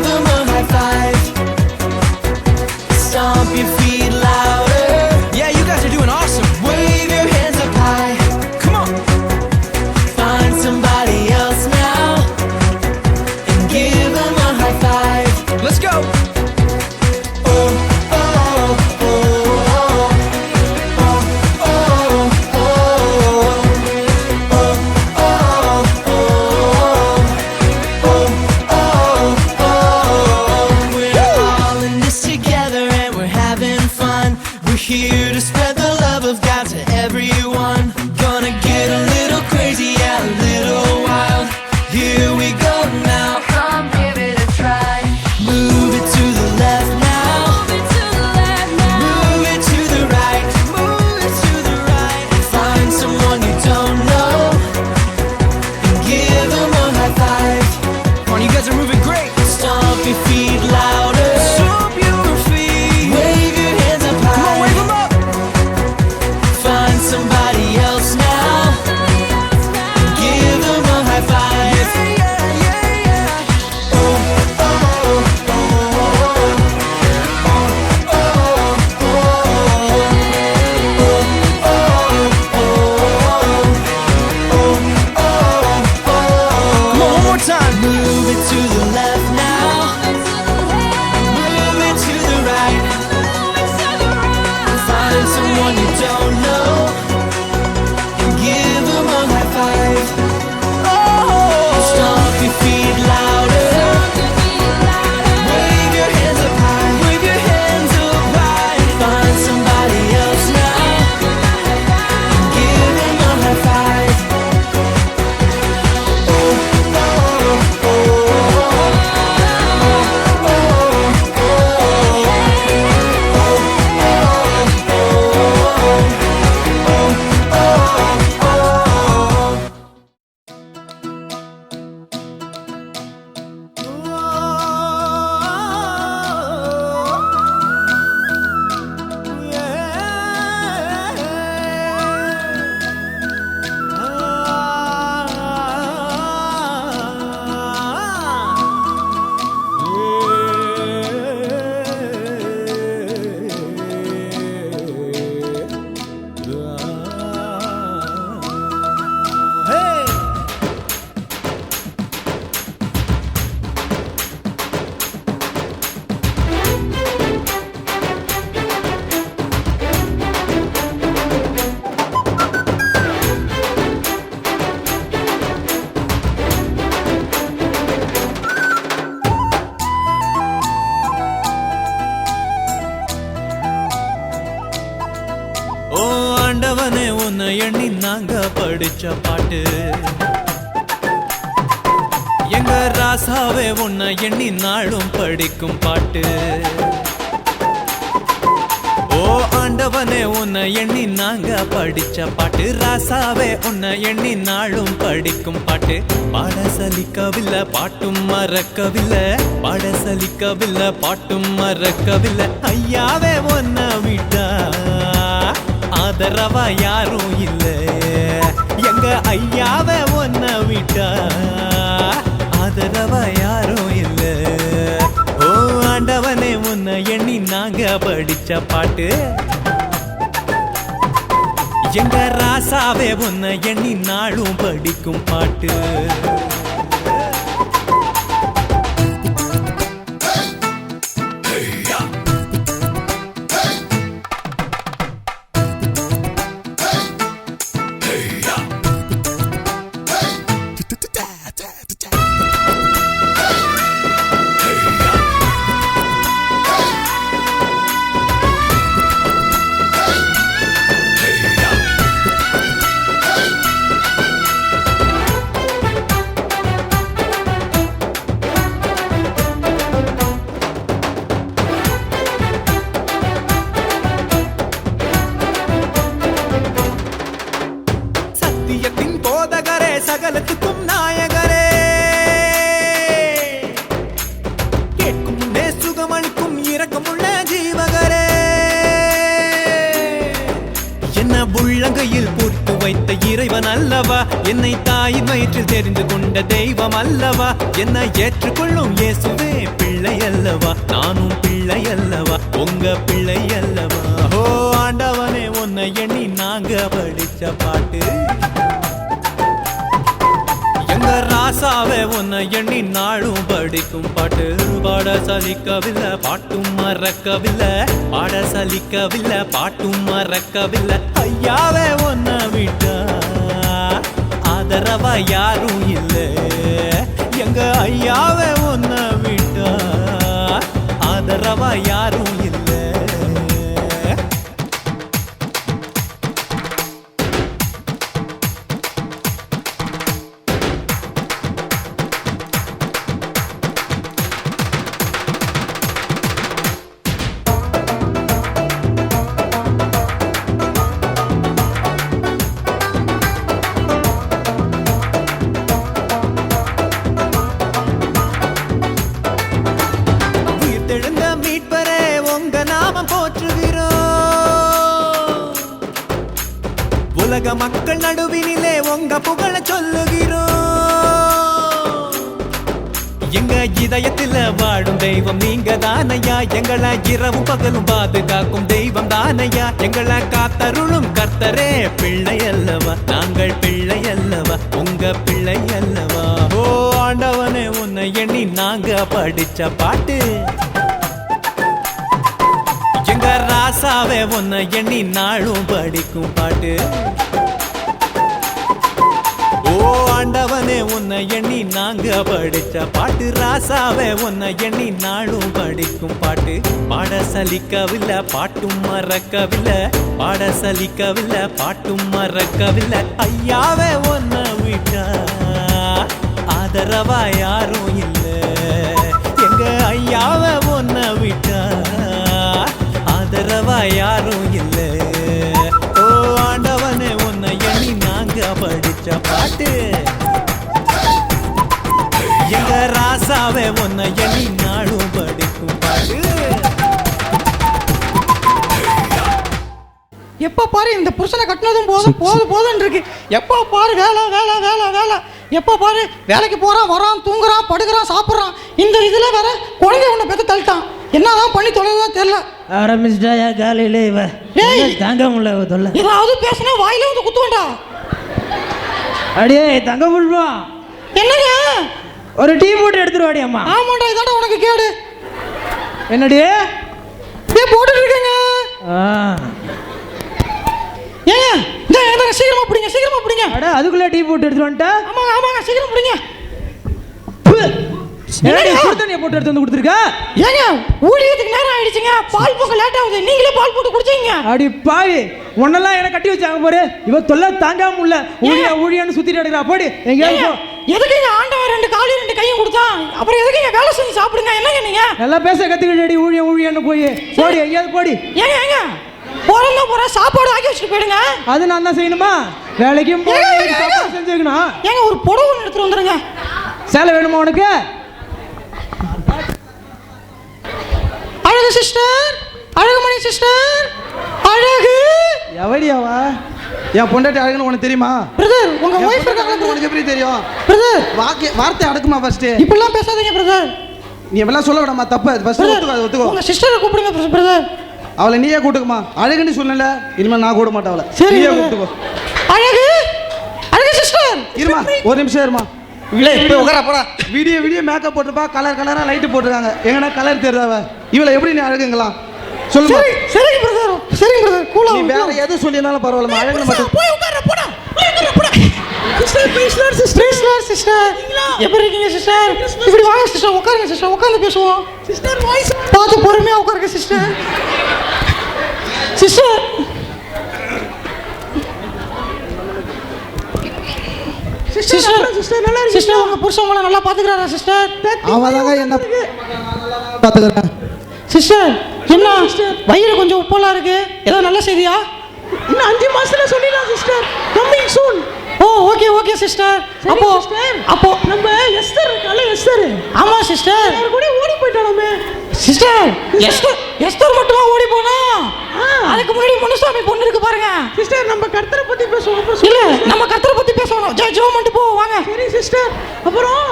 We're here to spread the love of God to everyone. Gonna get a little crazy, yeah, a little wild. Here we go now. Come give it a try. Move it to the left now. Move it to the left now. Move it to the right. Move it to the right. Find someone you don't know and give them a high five. Come on, you guys are moving great. Stomp your feet louder. Stomp your feet. Wave your hands up high. Come on, wave them up. Find somebody else now. Give them a high five. Yeah, yeah, yeah, yeah. Oh, oh, oh, oh, oh, oh, Come on, one more time. Move it to the left now. Move it to the right. Find someone you don't know and give them a high five. Stomp your feet louder. Wave your hands up high. Wave your hands up high. Find somebody else now and give them a high five. ஓ ஆண்டவனே உன்னை எண்ணி நாங்க படிச்ச பாட்டு எங்க ராசாவே உன்னை எண்ணி நாளும் படிக்கும் பாட்டு ஓ ஆண்டவனே உன்னை எண்ணி நாங்க படிச்ச பாட்டு ராசாவே உன்னை எண்ணி நாளும் படிக்கும் பாட்டு பாட சலிக்கவில்லை பாட்டும் மறக்கவில்லை பாட சலிக்கவில்லை பாட்டும் மறக்கவில்லை ஐயாவே உன்னை விட்டா ஆதரவா யாரும் இல்ல எங்க ஐயாவே உன்னை விட்டா ஆதரவா யாரும் இல்ல ஓ ஆண்டவனே உன்னை எண்ணி நாங்க படிச்ச பாட்டு எங்க ராசாவே உன்னை எண்ணி நாளும் படிக்கும் பாட்டு சகலத்துக்கும் நாயகரே கேட்கும் முன்னே சுகமளிக்கும் இரக்கமுள்ள ஜீவகரே என்ன உள்ளங்கையில் பொறுத்து வைத்த இறைவன் அல்லவா என்னை தாயின் வயிற்றில் தெரிந்து கொண்ட தெய்வம் அல்லவா என்னை ஏற்றுக்கொள்ளும் இயேசுவே பிள்ளை அல்லவா நானும் பிள்ளை அல்லவா உங்க பிள்ளை அல்லவா ஓ ஆண்டவனே உன்னை எண்ணி நாங்க படிச்ச பாட்டு எங்க ராசாவே உன்னை எண்ணி நாளும் படிக்கும் பாட்டு பாட சலிக்கவில்லை பாட்டும் மறக்கவில்லை பாட சலிக்கவில்லை பாட்டும் மறக்கவில்லை ஐயாவே உன்னை விட்டா ஆதரவா யாரும் இல்லை எங்க ஐயாவே உன்னை விட்டா ஆதரவா யாரும் இல்லை உலக மக்கள் நடுவினிலே உங்க புகழ சொல்லுகிறோம். எங்க இதயத்தில் வாழும் தெய்வம் நீங்க தானையா, எங்களை இரவும் பகலும் பாதுகாக்கும் தெய்வம் தானையா, எங்களை காத்தருளும் கர்த்தரே பிள்ளை அல்லவா, நாங்கள் பிள்ளை அல்லவா, உங்க பிள்ளை அல்லவா. ஓ ஆண்டவனே உன்னை எண்ணி நாங்க படிச்ச பாட்டு, எங்க ராசாவே உன்னை எண்ணி நாளும் படிக்கும் பாட்டு. ஓ ஆண்டவனே உன்னை எண்ணி நாங்க படிச்ச பாட்டு, ராசாவே உன்னை எண்ணி நாளும் படிக்கும் பாட்டு. பாட சலிக்கவில்லை பாட்டும் மறக்கவில்லை, பாட சலிக்கவில்லை பாட்டும் மறக்கவில்லை. ஐயாவே உன்னை விட்டா ஆதரவா யாரும் இல்லை, எங்க ஐயாவே உன்னை விட்டா ஆதரவா யாரும் இல்லை. ஓ ஆண்டவனே உன்னை எண்ணி நாங்க படிச்ச பாட்டு, எங்க ராசாவே உன்னை எண்ணி நாளும் படிக்கும் பாட்டு. எப்போ பாரு இந்த புருஷனை கட்டினதும் போதும் போதும் போதுன்னு இருக்கு. எப்போ பாரு வேலை வேலை வேலை வேலை, எப்போ பாரு வேலைக்கு போகிறான் வரான் தூங்குறான் படுக்கிறான் சாப்பிட்றான். இந்த இதில் வேற குழந்தை ஒன்று பெற்று தள்ளிட்டான். என்னதான் பண்ணி தொலைதான் தெரியல. ஆரம்பிச்சிட்டாயா காலையிலே இவ தாங்க முடியல தொல்லை. ஏதாவது பேசினா வாயில வந்து குத்துவேண்டா. அடியே தங்க முடியும் என்னங்க ஒரு டீ போட்டு எடுத்துருவாடி அம்மா. ஆமாண்டா இதாண்டா உனக்கு கேடு. என்னடி போட்டுட்டு இருக்கேங்க. ஏங்க இந்த சீக்கிரமா பிடிங்க சீக்கிரமா பிடிங்க. அட அதுக்குள்ள டீ போட்டு எடுத்துட்டு வந்துட்டா. ஆமாங்க ஆமாங்க சீக்கிரம் பிடிங்க. தண்ணியை போட்டு எடுத்து வந்து கொடுத்துருக்க. ஏங்க ஊழியத்துக்கு நேரம் ஆயிடுச்சுங்க, பால் போக்க லேட் ஆகுது, நீங்களே பால் போட்டு குடிச்சீங்க. அடி பாவி உன்னெல்லாம் என்ன கட்டி வச்சாங்க பாரு, இவ தொல்லை தாங்காம இல்ல ஊழியா ஊழியான்னு சுத்திட்டு எடுக்கிறா. போடி எங்கேயாவது எதுக்குங்க ஆண்டவன் 2 காலையும் 2 கையும் கொடுத்தான், அப்புறம் எதுக்குங்க வேலை செஞ்சு சாப்பிடுங்க. என்னங்க நீங்க நல்லா பேச கத்துக்கிட்டடி ஊழியா ஊழியான்னு போய் போடி எங்கேயாவது போடி. ஏங்க ஏங்க போறேன்னா போற சாப்பாடு ஆக்கி வச்சுட்டு போயிடுங்க. அது நான் தான் செய்யணுமா? வேலைக்கும் செஞ்சுக்கணும். ஏங்க ஒரு புடவை ஒன்று எடுத்துட்டு வந்துருங்க. சேலை வேணுமா உனக்கு? அழகு சிஸ்டர், அழகுமணி சிஸ்டர், அழகு எவடியாவா? என் பொண்டாட்டி அழகுன்னு உனக்கு தெரியுமா? பிரதர் உங்க வைஃப் இருக்காங்க, உனக்கு எப்படி தெரியும்? பிரதர் வார்த்தை அடக்குமா ஃபர்ஸ்ட். இப்படிலாம் பேசாதீங்க பிரதர். நீ எல்லாம் சொல்ல விடாமா, தப்பு. ஃபர்ஸ்ட் ஒத்துக்கோ. உங்க சிஸ்டரை கூப்பிடுங்க பிரதர். அவளை நீயே கூட்டுக்குமா, அழகுன்னு சொல்லல. இனிமே நான் கூட மாட்டேன் அவளை. நீயே கூப்பிட்டுக்கோ. அழகு அழகு சிஸ்டர் இருமா ஒரு நிமிஷம் இருமா. வீடியோ வீடியோ மேக்கப் போட்டுப்பா, கலர் கலரா லைட் போட்டுருக்காங்க. எங்கன்னா கலர் தெரியாதவ இவளை எப்படி நீ அழகுங்களா சொல்லுமா? சரிங்க பிரதர் சரிங்க பிரதர் கூலா. நீ வேற எது சொல்லினாலும் பரவாயில்லை, அழகுல மட்டும் போய் உட்கார போடா. சிஸ்டர் ப்ளீஸ் சிஸ்டர் எப்படி இருக்கீங்க சிஸ்டர்? இப்படி வாங்க சிஸ்டர், உட்காருங்க சிஸ்டர், உட்கார்ந்து பேசுவோம். சிஸ்டர் வாய்ஸ் பார்த்து பொறுமையா உட்காருங்க சிஸ்டர். சிஸ்டர் சிஸ்டர் உங்க புருஷன் உங்களை நல்லா பாத்துக்கிறாரா சிஸ்டர்? அவதாங்க என்ன பாத்துக்கிறேன் சிஸ்டர். என்ன வயிறு கொஞ்சம் உப்பலா இருக்கு, ஏதோ நல்ல செய்தியா? இன்னும் 5 மாசத்துல சொல்லிடலாம் சிஸ்டர், கம்மிங் சூன். ஓ ஓகே ஓகே சிஸ்டர். அப்போ நம்ம எஸ்தர் இருக்கால, எஸ்தர். ஆமா சிஸ்டர், அவர் கூட ஓடி போய்ட்டானே சிஸ்டர். எஸ்தர் மட்டுமா ஓடி போனா? அதுக்கு முன்னாடி முனுசாமி பொண்ணு இருக்கு பாருங்க சிஸ்டர். நம்ம கர்த்தரை பத்தி பேசுவோம். இல்ல நம்ம கர்த்தரை பத்தி பேசணும். ஜெய் மட்டும் போ வாங்க. சரி சிஸ்டர். அப்புறம்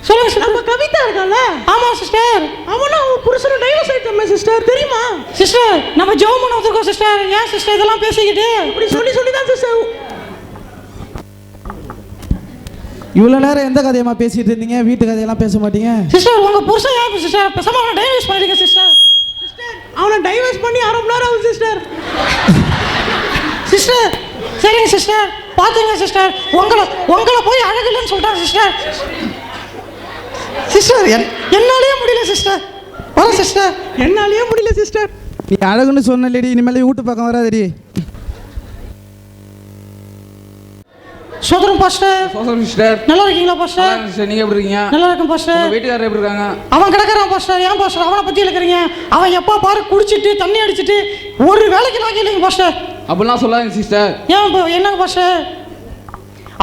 சொல்லுங்க. நம்ம கவிதா இருக்கால? ஆமா சிஸ்டர். அவனா புருஷனை டைவர்ஸ் ஆயிட்டாமே சிஸ்டர், தெரியுமா சிஸ்டர்? நம்ம ஜெய் பண்ண வந்திருக்கோம் சிஸ்டர். ஏன் சிஸ்டர் இதெல்லாம் பேசிக்கிட்டு? இப்படி சொல்லி தான் சிஸ்டர். இவ்வளோ நேரம் எந்த கதையமா பேசிட்டு இருந்தீங்க? வீட்டு கதையெல்லாம் பேச மாட்டீங்க சிஸ்டர். உங்க புருஷன் ஏன் சிஸ்டர் பேசாம அவனை டைவர்ஸ் பண்ணிருங்க சிஸ்டர். அவனை டைவர்ஸ் பண்ணி 1/2 மணி நேரம் ஆகுது சிஸ்டர். சிஸ்டர் சரிங்க சிஸ்டர், பாத்துங்க சிஸ்டர். உங்களை போய் அழகு இல்லைன்னு சொல்லிட்டாங்க சிஸ்டர். சிஸ்டர் என்னாலேயே முடியல சிஸ்டர். வர சிஸ்டர், என்னாலேயே முடியல சிஸ்டர். நீ அழகுன்னு சொன்னலடி, இனிமேல் வீட்டு பக்கம் வராதடி. சோதரம் பாஸ்டர். சோதரம் சிஸ்டர். நல்லா இருக்கீங்களா பாஸ்டர்? சிஸ்டர் நீங்க எப்படி இருக்கீங்க? நல்லா இருக்கேன் பாஸ்டர். உங்க வீட்டுக்காரர் எப்படி இருக்காங்க? அவன் கிடக்குறான் பாஸ்டர். ஏன் பாஸ்டர் அவனை பத்தி இழுக்கிறீங்க? அவன் எப்போ பாரு குடிச்சிட்டு தண்ணி அடிச்சிட்டு ஒரு வேலைக்கு நாங்க இல்லைங்க பாஸ்டர். அப்படிலாம் சொல்லாதீங்க சிஸ்டர். ஏன் என்னங்க பாஸ்டர்?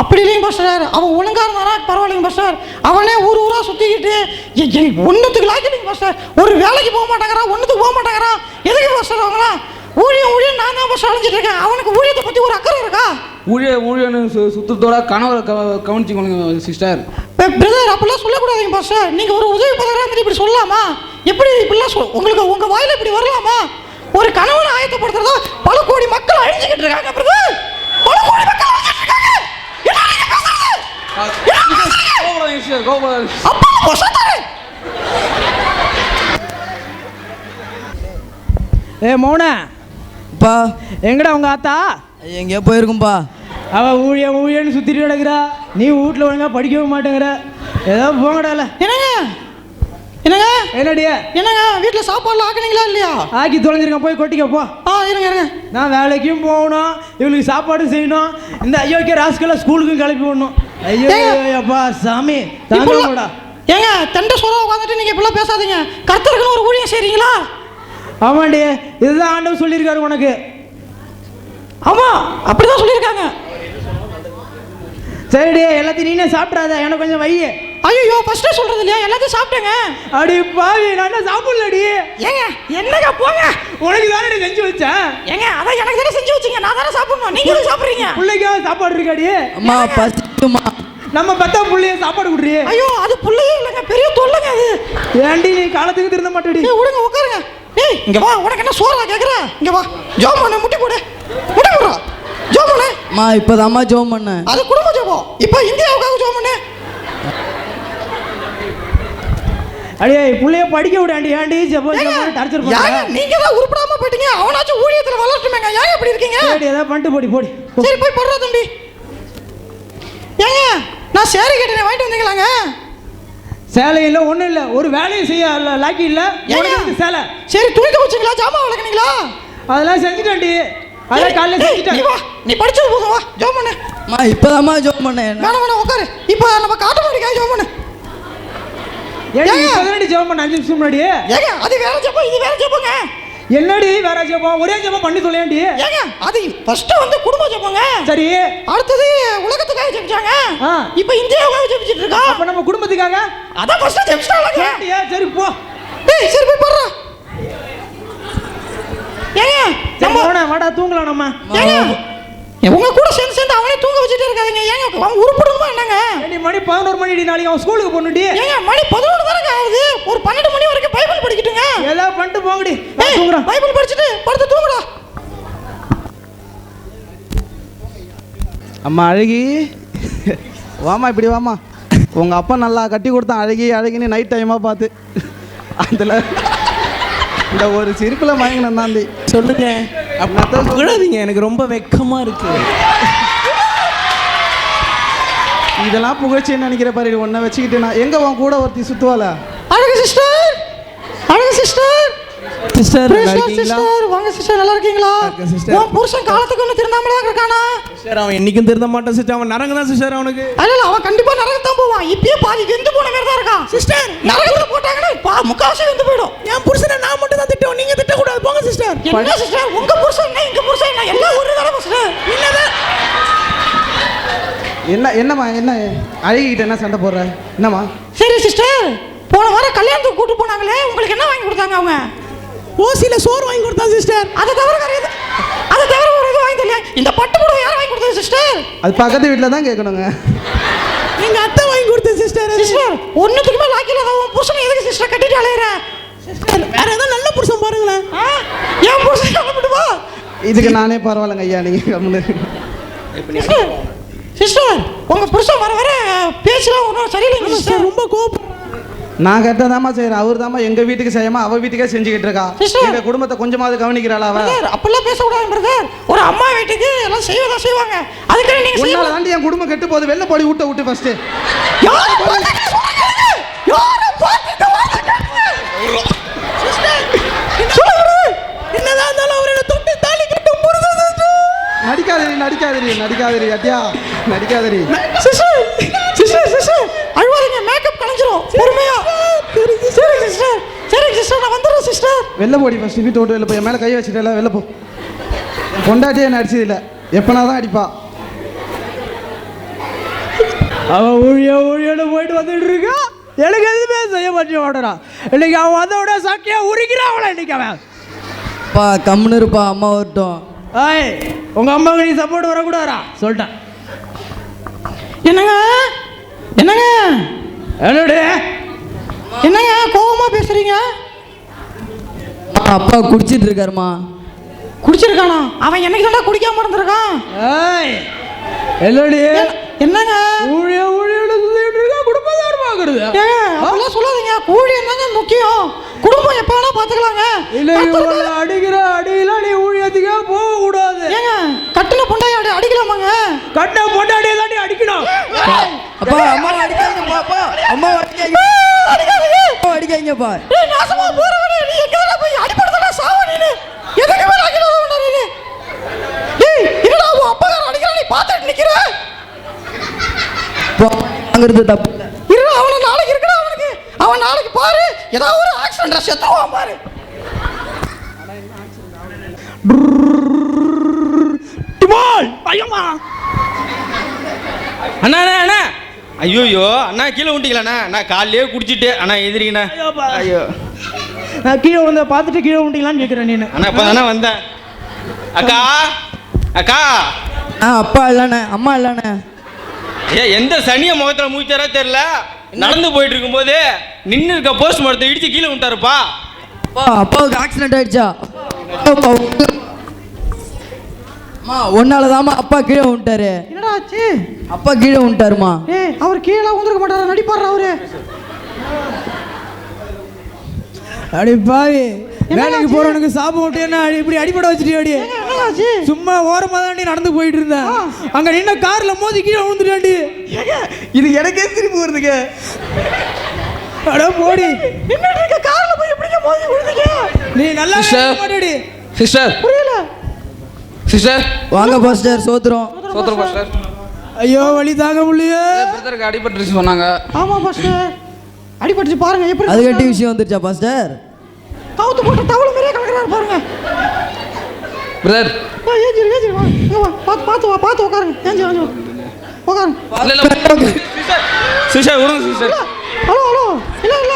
அப்படி இல்லைங்க பாஸ்டர். அவன் ஒழுங்கா இருந்தானா பரவாயில்லைங்க பாஸ்டர். அவனே ஊரா சுத்திக்கிட்டு ஒன்னுத்துக்கு லாய்க்கலைங்க பாஸ்டர். ஒரு வேலைக்கு போக மாட்டாங்கிறான், ஒன்னுத்துக்கு போக மாட்டாங்கிறான். எதுக்கு பாஸ்டர் அவங்களா? ஊழியம் நான் தான் பாஸ்டர் அழிஞ்சிட்டு இருக்கேன். அவனுக்கு ஊழியத்தை பத்தி ஒரு அக்கறை இருக்கா? ஊழியன்னு சுத்தத்தோட கணவரை கவனிச்சுக்கணுங்க சிஸ்டர். பிரதர் அப்படிலாம் சொல்லக்கூடாதுங்க பாஸ்டர். நீங்கள் ஒரு உதவி பதறாங்க இப்படி சொல்லலாமா? எப்படி இப்படிலாம் உங்களுக்கு உங்கள் வாயில் இப்படி வரலாமா? ஒரு கணவனை ஆயத்தப்படுத்துறதா பல கோடி மக்கள் அழிஞ்சுக்கிட்டு இருக்காங்க பிரதர். பல கோடி மக்கள் அழிஞ்சிட்டு இருக்காங்க. ஏ மௌனா பா எங்கடா உங்க ஆத்தா? எங்கேயோ போயிருக்கும்பா. அவள் ஊழியன்னு சுற்றிட்டு கிடக்குறா. நீ வீட்டில் ஒழுங்காக படிக்கவும் மாட்டேங்கிற. ஏதோ போங்கடால. என்னங்க என்னடியா என்னங்க வீட்டில் சாப்பாடுலாம் ஆக்குனீங்களா இல்லையா? ஆக்கி தொலைஞ்சிருக்கேன், போய் கொட்டிக்க போ. இருங்க நான் வேலைக்கும் போகணும், இவளுக்கு சாப்பாடு செய்யணும், இந்த ஐயோக்கே ராஸ்கெல்லாம் ஸ்கூலுக்கும் கிளப்பி விடணும். ஐயோ அப்பா சாமி தாங்கடா. ஏங்க தண்டை சொல்ல உட்காந்துட்டு நீங்கள் இப்படிலாம் பேசாதீங்க. கர்த்தருக்குன்னு ஒரு ஊழியம் செய்கிறீங்களா? ஆமாண்டி, இதுதான் ஆண்டவர் சொல்லியிருக்காரு உனக்கு. ஆமாம் அப்படிதான் சொல்லியிருக்காங்க. சரிடி, எல்லாத்தையும் நீனே சாப்பிட்றாத, எனக்கு கொஞ்சம் வை. ஐயோ ஃபர்ஸ்டே சொல்றது இல்லையா? எல்லாத்தையும் சாப்பிட்டேங்க. அடி பாவி, நான் சாப்பிடலடி. ஏங்க என்னங்க போங்க, உனக்கு தானே செஞ்சு வச்சேன். ஏங்க அதான் எனக்கு தானே செஞ்சு வச்சீங்க, நான் தானே சாப்பிடணும். நீங்க எதுவும் சாப்பிட்றீங்க? பிள்ளைக்காக சாப்பாடு இருக்காடி. அம்மா பசிக்குமா? நம்ம பத்தா பிள்ளைய சாப்பாடு கொடுறீ. ஐயோ அது பிள்ளையே இல்லைங்க, பெரிய தொல்லைங்க அது. ஏண்டி நீ காலத்துக்கு திருந்த மாட்டேடி. விடுங்க உட்காருங்க. ஏய் இங்க வா, உனக்கு என்ன சோறா கேக்குற? இங்க வா, ஜோம் பண்ணு, முட்டி போடு, முட்டி போடுறா, ஜோம் பண்ணு. அம்மா இப்போதாம்மா ஜோம் பண்ண. அது குடும்ப ஜோம். இப்போ இந்தியாவுக்காக ஜோம் பண்ணு. அடியே புள்ளைய படிக்க விடாண்டி. ஏண்டி ஜெபம் டார்ச்சர் பண்ற? நீங்க தான் உருப்படாம போயிட்டீங்க. அவனாச்சும் ஊழியத்துல வளர்த்துமேங்க. ஏன் இப்படி இருக்கீங்க? சரி ஏதா பண்ணிட்டு போடி. சரி போய் போடுறா தம்பி. ஏங்க நான் சேரி கேட்டேன், வாங்கிட்டு வந்தீங்களாங்க? சேலை இல்லை, ஒன்றும் இல்லை, ஒரு வேலையும் செய்ய லாக்கி இல்லை. சேலை சரி துணி துவைச்சிங்களா, ஜாமான் விளக்குனீங்களா? அதெல்லாம் செஞ்சுட்டேன்டி. அதெல்லாம் காலையில் செஞ்சுட்டேன். நீ படிச்சது போதும், வா ஜோம் பண்ணு. அம்மா இப்போதாம்மா ஜோம் பண்ணேன். வேணாம் உட்காரு. இப்போ நம்ம காட்டு மாடிக்காக ஜோம் பண்ணு. ஏடி ஜெபம் பண்ண 5 நிமிஷம் முன்னாடி. ஏங்க அது வேற ஜெபம், இது வேற ஜெபங்க. என்னடி வேற ஜெபம்? ஒரே ஜெபம் பண்ணி சொல்லேண்டி. ஏங்க அது ஃபர்ஸ்ட் வந்து குடும்ப ஜெபங்க. சரி, அடுத்தது உலகத்துக்காக ஜெபிச்சாங்க. இப்போ இந்தியாவுக்காக ஜெபிச்சிட்டு இருக்கா. அப்ப நம்ம குடும்பத்துக்காக அதான் ஃபர்ஸ்ட் ஜெபிச்சாங்க. சரி போ. டேய் சரி போய் போடுறா. ஏங்க நம்ம வாடா தூங்கலாம். நம்ம உங்க கூட சேர்ந்து அவனே தூங்க வச்சுட்டே இருக்காதீங்க. ஏங்க அவன் உருப்படுமா என்னங்க? நீ மணி 11 மணிடி, நாளைக்கு அவன் ஸ்கூலுக்கு போகணும்டி. ஏங்க மணி 11 தானங்க ஆகுது. ஒரு 12 மணி வரைக்கும் பைபிள் படிக்கட்டுங்க. ஏதாவது பண்ணிட்டு போங்கடி. நான் தூங்குறேன். பைபிள் படிச்சுட்டு படுத்து தூங்குடா. அம்மா அழகி வாமா, இப்படி வாமா. உங்க அப்பா நல்லா கட்டி கொடுத்தான் அழகின்னு நைட் டைமாக பார்த்து அதில் இந்த ஒரு சிரிப்பில் மயங்கினேன் தாண்டி. சொல்லுங்க அப்படிங்க, எனக்கு ரொம்ப வெக்கமா இருக்கு. இதெல்லாம் புகழ்ச்சின்னு நினைக்கிற பாரு. ஒன்றை வச்சுக்கிட்டு நான் எங்கே உன் கூட ஒருத்தி சுற்றுவாள? அழகு சிஸ்டர், அழகு சிஸ்டர். சிஸ்டர் வாங்க சிஸ்டர், நல்லா இருக்கீங்களா? உன் புருஷன் காலத்துக்கு ஒன்று திருந்தாமலே தான் இருக்கானா? சிஸ்டர் அவன் என்னைக்கும் திருந்த மாட்டான் சிஸ்டர். அவன் நரங்க தான் சிஸ்டர். அவனுக்கு இல்ல அவன் கண்டிப்பா நரகம் தான் போவான். இப்பயே பாதி வெந்து போன மாதிரி தான் இருக்கான் சிஸ்டர். நரகத்துல போட்டாங்கன்னா முக்காசு வெந்து போயிடும். என் புருஷனை நான் மட்டும் தான் திட்டுவேன், நீங்க திட்டக்கூடாது. போங்க சிஸ்டர். என்ன சிஸ்டர் உங்க புருஷன் என்ன எங்க புருஷன் என்ன எல்லாம் ஒரு தடவை சிஸ்டர். என்னம்மா என்ன அழகிக்கிட்ட என்ன சண்டை போடுற? என்னம்மா? சரி சிஸ்டர், போன வாரம் கல்யாணத்துக்கு கூட்டு போனாங்களே, உங்களுக்கு என்ன வாங்கி கொடுத்தாங்க? அவங்க ஓசியில சோறு வாங்கி கொடுத்தா சிஸ்டர். அதை தவிர ஒரு இது வாங்கி தரலையா? இந்த பட்டு புடவை யார் வாங்கி கொடுத்தது சிஸ்டர்? அது பக்கத்து வீட்டில் தான் கேட்கணுங்க. எங்க அத்தை வாங்கி கொடுத்த சிஸ்டர். சிஸ்டர் ஒன்றுத்துக்குமே லாக்கில உன் புருஷனை எதுக்கு சிஸ்டர் கட்டிட்டு அலையிற? சிஸ்டர் வேற ஏதாவது நல்ல புருஷன் பாருங்களேன். என் புருஷன் கிளம்பிட்டு வா. இதுக்கு நானே பரவாயில்லைங்க ஐயா, நீங்கள் கம்முன்னு. சிஸ்டர் உங்க புருஷன் வர வர பேச்சலாம் ஒன்றும் சரியில்லைங்க சிஸ்டர். ரொம்ப கோபம். நான் கேட்டதாமா செய்யறேன். அவர் தாமா எங்க வீட்டுக்கு செய்யாம அவ வீட்டுக்கே செஞ்சுக்கிட்டு இருக்கா. எங்க குடும்பத்தை கொஞ்சமாவது கவனிக்கிறாளா அவ? அப்பெல்லாம் பேசக்கூடாது பிரதர். ஒரு அம்மா வீட்டுக்கு எல்லாம் செய்வதா செய்வாங்க. அதுக்கு நீங்க உன்னால தாண்டி என் குடும்பம் கெட்டு போகுது. வெளில போடி விட்டு ஃபர்ஸ்ட். யாரை பார்த்துட்டு சொல்றீங்க? யாரை பார்த்துட்டு வாங்க சிஸ்டர். என்னதான் இருந்தாலும் அவரோட தொட்டு தாலி கட்டு புருஷன். நடிக்காதீரி அத்தியா, நடிக்காதீரி. சிஸ்டர் அழுவாதீங்க, மேக்கப் கலைஞ்சிரும். பொறுமையா. சரி சிஸ்டர் நான் வந்துடுறேன் சிஸ்டர். வெளில போடி ஃபர்ஸ்ட். வீட்டு விட்டு வெளில போய் மேலே கை வச்சுட்டல வெளில போ. பொண்டாட்டியே நடிச்சது இல்லை, எப்பனா தான் அடிப்பா. அவன் ஊழியோட போயிட்டு வந்துட்டு இருக்கா. எனக்கு எதுவுமே செய்ய மாட்டேன் வாடா. இன்னைக்கு அவன் வந்தோட சாக்கியா உரிக்கிறான் அவளை. இன்னைக்கு அவன் பா கம்முன்னு இருப்பா, அம்மா வரட்டும். ஏய் உங்கள் அம்மாவுக்கு நீ சப்போர்ட் வரக்கூடாதா சொல்லிட்டேன். என்னங்க என்னங்க என்னடே என்னங்க கோவமா பேசுறீங்க? அப்பா குடிச்சிட்டு இருக்காருமா. குடிச்சிருக்கானா? அவன் என்னைக்கு தாண்டா குடிக்காம இருந்திருக்கான்? ஏய் என்னடி என்னங்க ஊழிய ஊழியோட சுத்திட்டு இருக்கா குடும்பம் தான் பாக்குறது. அதெல்லாம் சொல்லாதீங்க. கூலி என்னங்க முக்கியம், குடும்பம் எப்ப வேணா பாத்துக்கலாங்க. இல்ல அடிக்கிற அடியில நீ ஊழியத்துக்கே போக கூடாது. ஏங்க கட்டின பொண்டாடி அடிக்கலாமாங்க? கட்டின பொண்டாடியை தாண்டி அடிக்கணும். அப்பா அம்மா அடிக்காதீங்கப்பா. அப்பா அம்மா அடிக்காதீங்க. அடிக்காதீங்கப்பா. டேய் நாசமா போறவனே, நீ எங்கடா போய் அடிபடுறடா சாவ நீ. எதுக்கு மேல அடிக்கறவன நீ? டேய் என்னடா உன் அப்பா அடிக்கற நீ பாத்துட்டு நிக்கிற? அங்கிறது தப்பு. இரு அவன நாளைக்கு இருக்கடா அவனுக்கு. அவன் நாளைக்கு பாரு ஏதாவது ஒரு ஆக்சிடென்ட்ல செத்துவான் பாரு. டிமால் ஐயம்மா. அண்ணா அண்ணா அண்ணா ஐயோ அண்ணா கீழே விட்டீங்களா? நான் காலையிலே குடிச்சிட்டு அண்ணா எதிரிங்கண்ணா. ஐயோ நான் கீழே வந்து பார்த்துட்டு கீழே விட்டீங்களான்னு கேட்குறேன் நீ. அண்ணா இப்போ தானே வந்தேன். அக்கா அக்கா. அப்பா இல்லைண்ணே அம்மா இல்லைண்ணே. எந்த சனிய முகத்தில் மூச்சாரா தெரியல. நடந்து போயிட்டு இருக்கும்போது நின்று இருக்க போஸ்ட் மரத்தை இடிச்சு கீழே விட்டாருப்பா. அப்பாவுக்கு ஆக்சிடென்ட் ஆயிடுச்சா? அம்மா ஒன்னாலதாம்மா அப்பா கீழே விட்டாரு. என்னடா ஆச்சு? அப்பா கீழே விட்டாருமா. ஏய் அவர் கீழே வந்துருக்க மாட்டாரா? நடிப்பாரு அவரு. அடி பாவி வேலைக்கு போறவனுக்கு சாப்பிட விட்டு என்ன இப்படி அடிபட வச்சுட்டியாடி? சும்மா ஓரமா தான் நீ நடந்து போயிட்டு இருந்தேன். அங்க நின்ன கார்ல மோதி கீழே விழுந்துட்டாடி. இது எனக்கே திருப்பி வருதுங்க. அட போடி நின்னுட்டு இருக்க கார்ல போய் எப்படிங்க மோதி விழுந்தீங்க? நீ நல்லா மாட்டடி. சிஸ்டர் புரியல. சிஸ்டர் வாங்க பாஸ்டர். சோத்ரம் சோத்ரம் பாஸ்டர். ஐயோ வலி தாங்க முடியல. பிரதருக்கு அடிபட்டுருச்சு சொன்னாங்க. ஆமா பாஸ்டர் அடிபட்டுச்சு பாருங்க. எப்படி அது கட்டி விஷயம் வந்துருச்சா பாஸ்டர்? கவுத்து போட்டு டவல் மாதிரியே கிடக்குறாரு பாருங்க. பிரதர் ஏஞ்சி ஏஞ்சி வா. பார்த்து உட்காருங்க. ஏஞ்சி ஏஞ்சி உட்காருங்க. சிஸ்டர் விடுங்க சிஸ்டர். ஹலோ ஹலோ இல்ல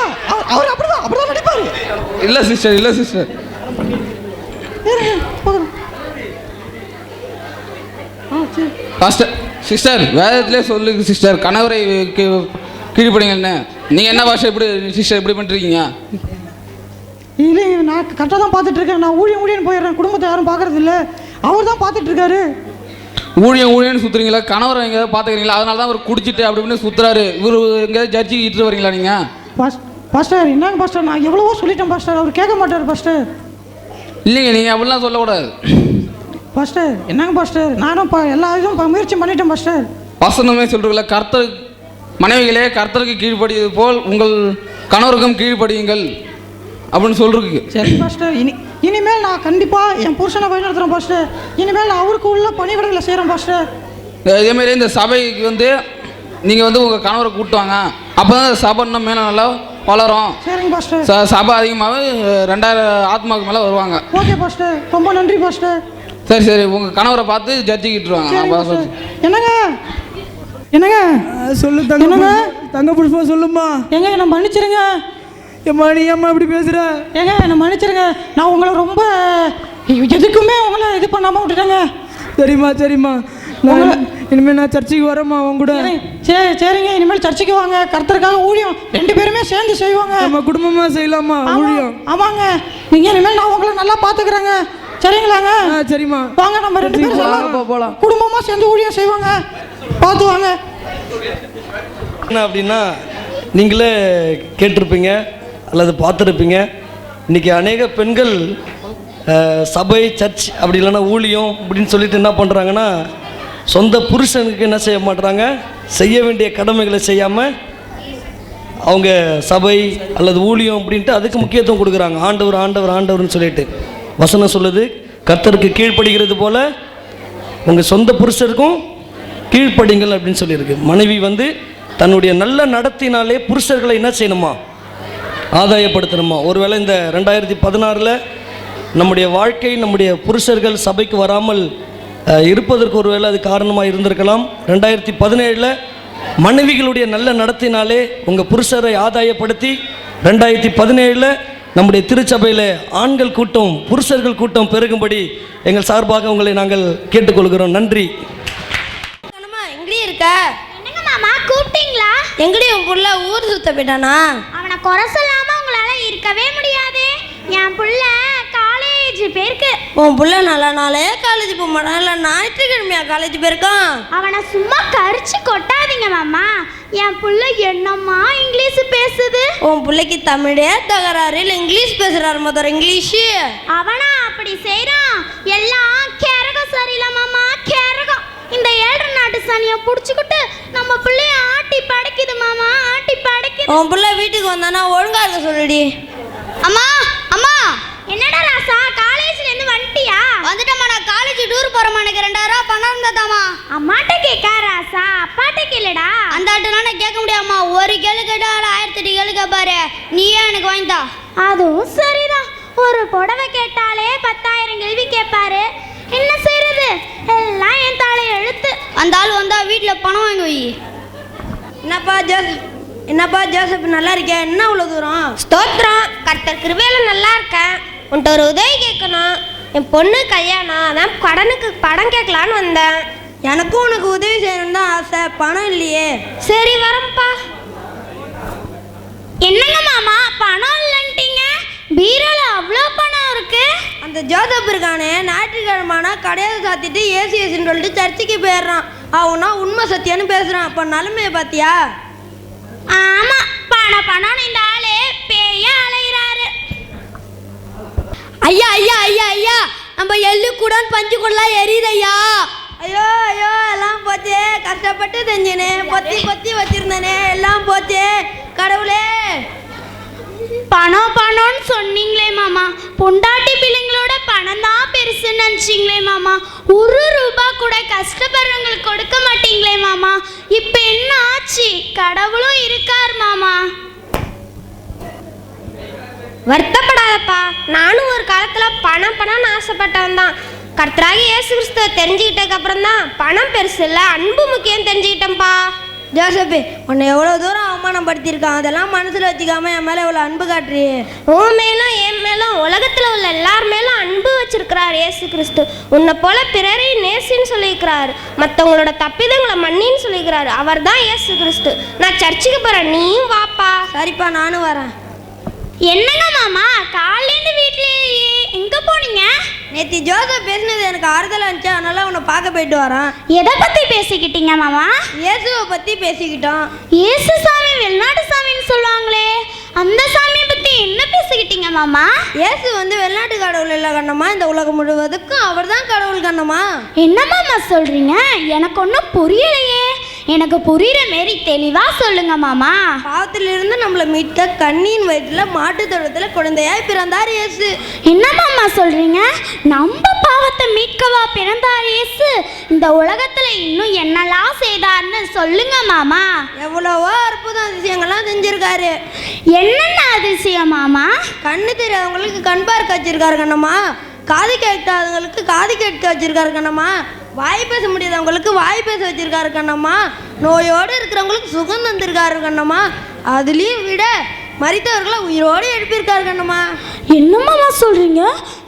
அவர் அப்படிதான் நடிப்பாரு. இல்ல சிஸ்டர் இல்ல சிஸ்டர். பாஸ்டர் சிஸ்டர் வேதத்திலே சொல்லுங்க சிஸ்டர் கணவரை கீழ்படிங்கன்னு. நீங்கள் என்ன பாஷை இப்படி சிஸ்டர் இப்படி பண்ணிருக்கீங்க? இல்லை நான் கரெக்டாக தான் பார்த்துட்டு இருக்கேன். நான் ஊழியன்னு போயிடுறேன். குடும்பத்தை யாரும் பார்க்கறது இல்லை. அவர் தான் பார்த்துட்டு இருக்காரு. ஊழியன்னு சுற்றுறீங்களா? கணவரை எங்கேயாவது பார்த்துக்கிறீங்களா? அதனால தான் அவர் குடிச்சிட்டு அப்படி இப்படின்னு சுற்றுறாரு. இவர் எங்கேயாவது ஜட்ஜிக்கு இட்டு வரீங்களா நீங்கள்? பாஸ்டர் என்னங்க பாஸ்டர், நான் எவ்வளவோ சொல்லிட்டேன் பாஸ்டர். அவர் கேட்க மாட்டார் பாஸ்டர். இல்லைங்க நீங்கள் அப்படிலாம் சொல்லக்கூடாது பாஸ்டர். என்னங்க பாஸ்டர், நானும் எல்லா இதுவும் முயற்சி பண்ணிட்டேன் பாஸ்டர். வசனமே சொல்கிறீங்களா? கர்த்தர் மனைவிகளே கர்த்தருக்கு கீழ்ப்படியது போல் உங்கள் கணவருக்கும் கீழ்ப்படியுங்கள் அப்படின்னு சொல்லிருக்கு. சரி பாஸ்டர், இனிமேல் நான் கண்டிப்பாக என் புருஷனை வழிநடத்துகிறேன் பாஸ்டர். இனிமேல் நான் அவருக்கு உள்ள பணிவிடைகளை செய்கிறேன் பாஸ்டர். இதேமாரி இந்த சபைக்கு வந்து நீங்கள் வந்து உங்கள் கணவரை கூட்டுவாங்க. அப்போ தான் சபை இன்னும் மேலே நல்லா வளரும். சரிங்க பாஸ்டர். சபை அதிகமாகவே 2000 ஆத்மாவுக்கு மேலே வருவாங்க. ஓகே பாஸ்டர், ரொம்ப நன்றி பாஸ்டர். சரி சரி உங்கள் கணவரை பார்த்து ஜட்ஜிக்கு இட்டுருவாங்க. என்னங்க என்னங்க சொல்லு தங்க தங்க புஷ்பா சொல்லுமா. ஏங்க என்ன மன்னிச்சிருங்க. ஏம்மா நீ ஏம்மா இப்படி பேசுகிற? ஏங்க என்ன மன்னிச்சிருங்க. நான் உங்களை ரொம்ப எதுக்குமே உங்களை இது பண்ணாமல் விட்டுட்டேங்க. சரிம்மா இனிமேல் நான் சர்ச்சைக்கு வரேம்மா உங்க கூட. சரிங்க இனிமேல் சர்ச்சைக்கு வாங்க. கர்த்தருக்காக ஊழியம் 2 பேருமே சேர்ந்து செய்வாங்க. நம்ம குடும்பமாக செய்யலாமா ஊழியம்? ஆமாங்க. நீங்கள் இனிமேல் நான் உங்களை நல்லா பார்த்துக்கிறேங்க. சரிங்களாங்க? சரிம்மா வாங்க நம்ம 2 பேரும் போகலாம். குடும்பமாக சேர்ந்து ஊழியம் செய்வாங்க. பார்த்து வாங்க. என்ன அப்படின்னா நீங்களே கேட்டிருப்பீங்க அல்லது பார்த்துருப்பீங்க. இன்றைக்கி அநேக பெண்கள் சபை சர்ச் அப்படி இல்லைன்னா ஊழியம் அப்படின்னு சொல்லிட்டு என்ன பண்ணுறாங்கன்னா சொந்த புருஷனுக்கு என்ன செய்ய மாட்டுறாங்க, செய்ய வேண்டிய கடமைகளை செய்யாமல் அவங்க சபை அல்லது ஊழியம் அப்படின்ட்டு அதுக்கு முக்கியத்துவம் கொடுக்குறாங்க. ஆண்டவர்னு சொல்லிட்டு வசனம் சொல்லுது, கர்த்தருக்கு கீழ்ப்படுகிறது போல் உங்கள் சொந்த புருஷருக்கும் கீழ்ப்படிங்கள் அப்படின்னு சொல்லியிருக்கு. மனைவி வந்து தன்னுடைய நல்ல நடத்தினாலே புருஷர்களை என்ன செய்யணுமா, ஆதாயப்படுத்தணுமா. ஒருவேளை இந்த 2016 நம்முடைய வாழ்க்கை நம்முடைய புருஷர்கள் சபைக்கு வராமல் இருப்பதற்கு ஒருவேளை அது காரணமாக இருந்திருக்கலாம். 2017 மனைவிகளுடைய நல்ல நடத்தினாலே உங்கள் புருஷரை ஆதாயப்படுத்தி 2017 நம்முடைய திருச்சபையில் ஆண்கள் கூட்டம் புருஷர்கள் கூட்டம் பெருகும்படி எங்கள் சார்பாக உங்களை நாங்கள் கேட்டுக்கொள்கிறோம். நன்றி. எங்கடி இருக்க? என்னங்க மாமா கூப்பிட்டீங்களா? எங்கடி உன் புள்ள ஊர் சுத்த போயிட்டானா? அவனை குறை சொல்லாம உங்களால இருக்கவே முடியாது. என் புள்ள காலேஜ் போயிருக்கு. உன் புள்ள நல்ல நாளே காலேஜ் போக மாட்டான், இல்லை ஞாயிற்றுக்கிழமையா காலேஜ் போயிருக்கான்? அவனை சும்மா கரிச்சு கொட்டாதீங்க மாமா. என் புள்ள என்னம்மா இங்கிலீஷ் பேசுது? உன் பிள்ளைக்கு தமிழே தகராறு, இல்லை இங்கிலீஷ் பேசுறாரு முதல்ல இங்கிலீஷு? அவனா அப்படி செய்யறான்? எல்லாம் கேரகம் சரியில்லை மாமா, கேரகம். இந்த 7 நாட்டு சனியை புடிச்சுக்கிட்டு நம்ம பிள்ளைய ஆட்டி படைக்குது மாமா, ஆட்டி படைக்குது. உன் பிள்ளை வீட்டுக்கு வந்தானா ஒழுங்கா இருக்க சொல்லுடி. அம்மா அம்மா. என்னடா ராசா, காலேஜ்ல இருந்து வந்துட்டியா? வந்துட்டேம்மா, நான் காலேஜ் டூர் போறேம்மா. எனக்கு 2000 ரூபா பணம் இருந்தாதாம்மா. அம்மாட்ட கேட்க ராசா, அப்பாட்ட கேளுடா. அந்த ஆட்டெல்லாம் நான் கேட்க முடியாதும்மா. ஒரு கேளு கேட்டா 1008 கேளு கேட்பாரு. நீயே எனக்கு வாங்கித்தா. அதுவும் சரிதான். ஒரு புடவை கேட்டாலே 10,000 கேள்வி கேட்பாரு. என்ன செய்யறது, எல்லாம் என் தலை எழுத்து. அந்த ஆள் வந்தா வீட்டில் பணம் வாங்கி வை. என்னப்பா ஜோசப் நல்லா இருக்கேன்? என்ன அவ்வளோ தூரம்? ஸ்தோத்திரம், கர்த்தர் கிருபையில நல்லா இருக்கேன். உன்ட்ட ஒரு உதவி கேட்கணும். என் பொண்ணு கல்யாணம், அதான் கடனுக்கு பணம் கேட்கலான்னு வந்தேன். எனக்கும் உனக்கு உதவி செய்யணும்னு தான் ஆசை, பணம் இல்லையே. சரி வரம்பா. என்னங்க மாமா பணம் இல்லைன்ட்டீங்க? பீரோல அவ்வளோ பணம் இருக்கு. அந்த ஜோசப் இருக்கானே, ஞாயிற்றுக்கிழமைனா கடையை சாத்திட்டு ஏசின்னு சொல்லிட்டு சர்ச்சுக்கு போயிடுறான். அவனா உண்மை சத்தியான்னு பேசுறான். அப்போ நிலைமையை பார்த்தியா? ஆமா, பணம் இந்த ஆளு பேய அலைகிறாரு. ஐயா ஐயா ஐயா ஐயா, நம்ம எள்ளு கூட பஞ்சு கொள்ளலாம் எரியுது ஐயா. ஐயோ ஐயோ, எல்லாம் போச்சு. கஷ்டப்பட்டு செஞ்சேனே, பொத்தி பொத்தி வச்சிருந்தேனே, எல்லாம் போச்சு. கடவுளே, பணம்னு சொன்னீங்களே மாமா, பொண்டாட்டி பிள்ளைங்களோட பணம் தான் பெருசுன்னு நினச்சிங்களே மாமா. 1 ரூபா கூட கஷ்டப்படுறவங்களுக்கு கொடுக்க மாட்டீங்களே மாமா. இப்போ என்ன ஆச்சு? கடவுளும் இருக்கார் மாமா. வருத்தப்படாதப்பா, நானும் ஒரு காலத்தில் பணம்னு ஆசைப்பட்டவன் தான். கர்த்தராகி இயேசு கிறிஸ்துவை தெரிஞ்சுக்கிட்டதுக்கு அப்புறம் தான் பணம் பெருசு இல்லை, அன்பு முக்கியம் தெரிஞ்சுக்கிட்டேன்ப்பா. ஜோசப்பு, உன்னை எவ்வளோ தூரம் அவமானப்படுத்தியிருக்கான், அதெல்லாம் மனசில் வச்சுக்காம என் மேலே எவ்வளோ அன்பு காட்டுறியே. உன் மேலும் என் மேலும் உலகத்தில் உள்ள எல்லார் மேலும் அன்பு வச்சிருக்கிறார் இயேசு கிறிஸ்து. உன்னை போல பிறரையும் நேசின்னு சொல்லியிருக்கிறார், மற்றவங்களோட தப்பிதங்களை மன்னின்னு சொல்லியிருக்கிறாரு. அவர் தான் இயேசு கிறிஸ்து. நான் சர்ச்சுக்கு போகிறேன், நீயும் வாப்பா. சரிப்பா, நானும் வரேன். என்னங்க மாமா, காலையிலேருந்து வீட்டிலேயே எங்கே போனீங்க? நேற்று ஜோசப் பேசினது எனக்கு ஆறுதலாக இருந்துச்சு, அதனால உன்னை பார்க்க போயிட்டு வரேன். எதை பற்றி பேசிக்கிட்டீங்க மாமா? இயேசுவை பற்றி பேசிக்கிட்டோம். இயேசு சாமி வெளிநாட்டு சாமின்னு சொல்லுவாங்களே, அந்த சாமியை பற்றி என்ன பேசிக்கிட்டீங்க மாமா? இயேசு வெளிநாட்டு கடவுள் இல்லை கண்ணம்மா, இந்த உலகம் முழுவதுக்கும் அவர் தான் கடவுள் கண்ணம்மா. என்ன மாமா சொல்கிறீங்க? எனக்கு ஒன்றும் புரியலையே. எனக்கு புரியுற மாரி தெளிவாக சொல்லுங்க மாமா. பாவத்திலிருந்து நம்மளை மீட்க கண்ணியின் வயிற்றில் மாட்டுத்தொழுத்தில் குழந்தையாய் பிறந்தார் இயேசு. என்ன மாமா சொல்கிறீங்க? நம்ம பாவத்தை மீட்கவா பிறந்தார் இயேசு? இந்த உலகத்தில் இன்னும் என்னெல்லாம் செய்தார்னு சொல்லுங்க மாமா. எவ்வளவோ அற்புத அதிசயங்கள்லாம் செஞ்சிருக்காரு. என்னென்ன அதிசயம் மாமா? கண்ணு தெரியாதவங்களுக்கு கண் பார்க்க வச்சிருக்காரு கண்ணம்மா, காது கேட்காதவங்களுக்கு காது கேட்க வச்சிருக்காரு கண்ணம்மா, வாய் பேச முடியாதவங்களுக்கு வாய் பேச வச்சிருக்காரு கண்ணம்மா, நோயோடு இருக்கிறவங்களுக்கு சுகம் தந்திருக்காரு கண்ணம்மா, அதுலேயும் விட மரித்தவர்களை உயிரோடு எழுப்பியிருக்காரு கண்ணம்மா. என்னம்மா சொல்றீங்க?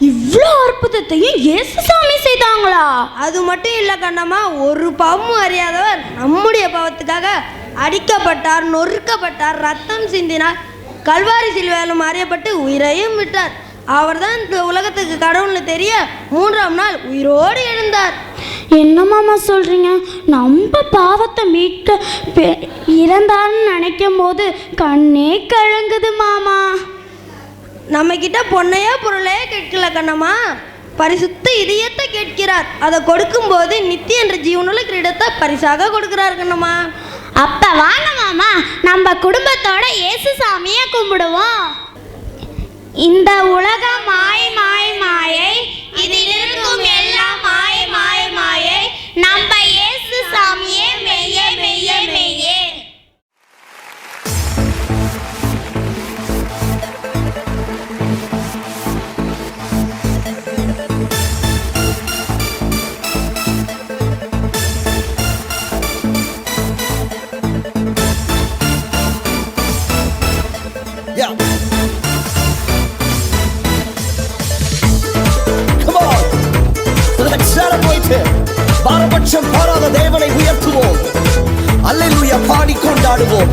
இவ்வளோ அற்புதத்தையும் இயேசு சாமி செய்தாங்களா? அது மட்டும் இல்லை கண்ணம்மா, ஒரு பாவமும் அறியாதவர் நம்முடைய பாவத்துக்காக அடிக்கப்பட்டார், நொறுக்கப்பட்டார், ரத்தம் சிந்தினார், கல்வாரி சிலுவையிலும் அறியப்பட்டு உயிரையும் விட்டார். அவர் தான் இந்த உலகத்துக்கு கடவுள்னு தெரிய 3ஆம் நாள் உயிரோடு எழுந்தார். என்ன மாமா சொல்கிறீங்க? நம்ம பாவத்தை மீட்க இறந்தார்னு நினைக்கும் போது கண்ணே கலங்குது மாமா. நம்மக்கிட்ட பொண்ணையோ பொருளையோ கேட்கல கண்ணம்மா, பரிசுத்த இதயத்தை கேட்கிறார். அதை கொடுக்கும்போது நித்திய என்ற ஜீவனுள்ள கிரீடத்தை பரிசாக கொடுக்கிறார் கண்ணம்மா. அப்போ வாங்க மாமா, நம்ம குடும்பத்தோட இயேசு சாமியை கும்பிடுவோம். இந்த உலகம் மாயை மாயை மாயை, இதில் இருக்கும் எல்லாம் மாயை மாயை மாயை, நம்ம இயேசு சாமியே மெய்யே மெய்யே மெய்யே. Yeah. பாரபட்சம் பாராத தேவனை உயர்த்துவோம். அல்லேலூயா பாடி கொண்டாடுவோம்.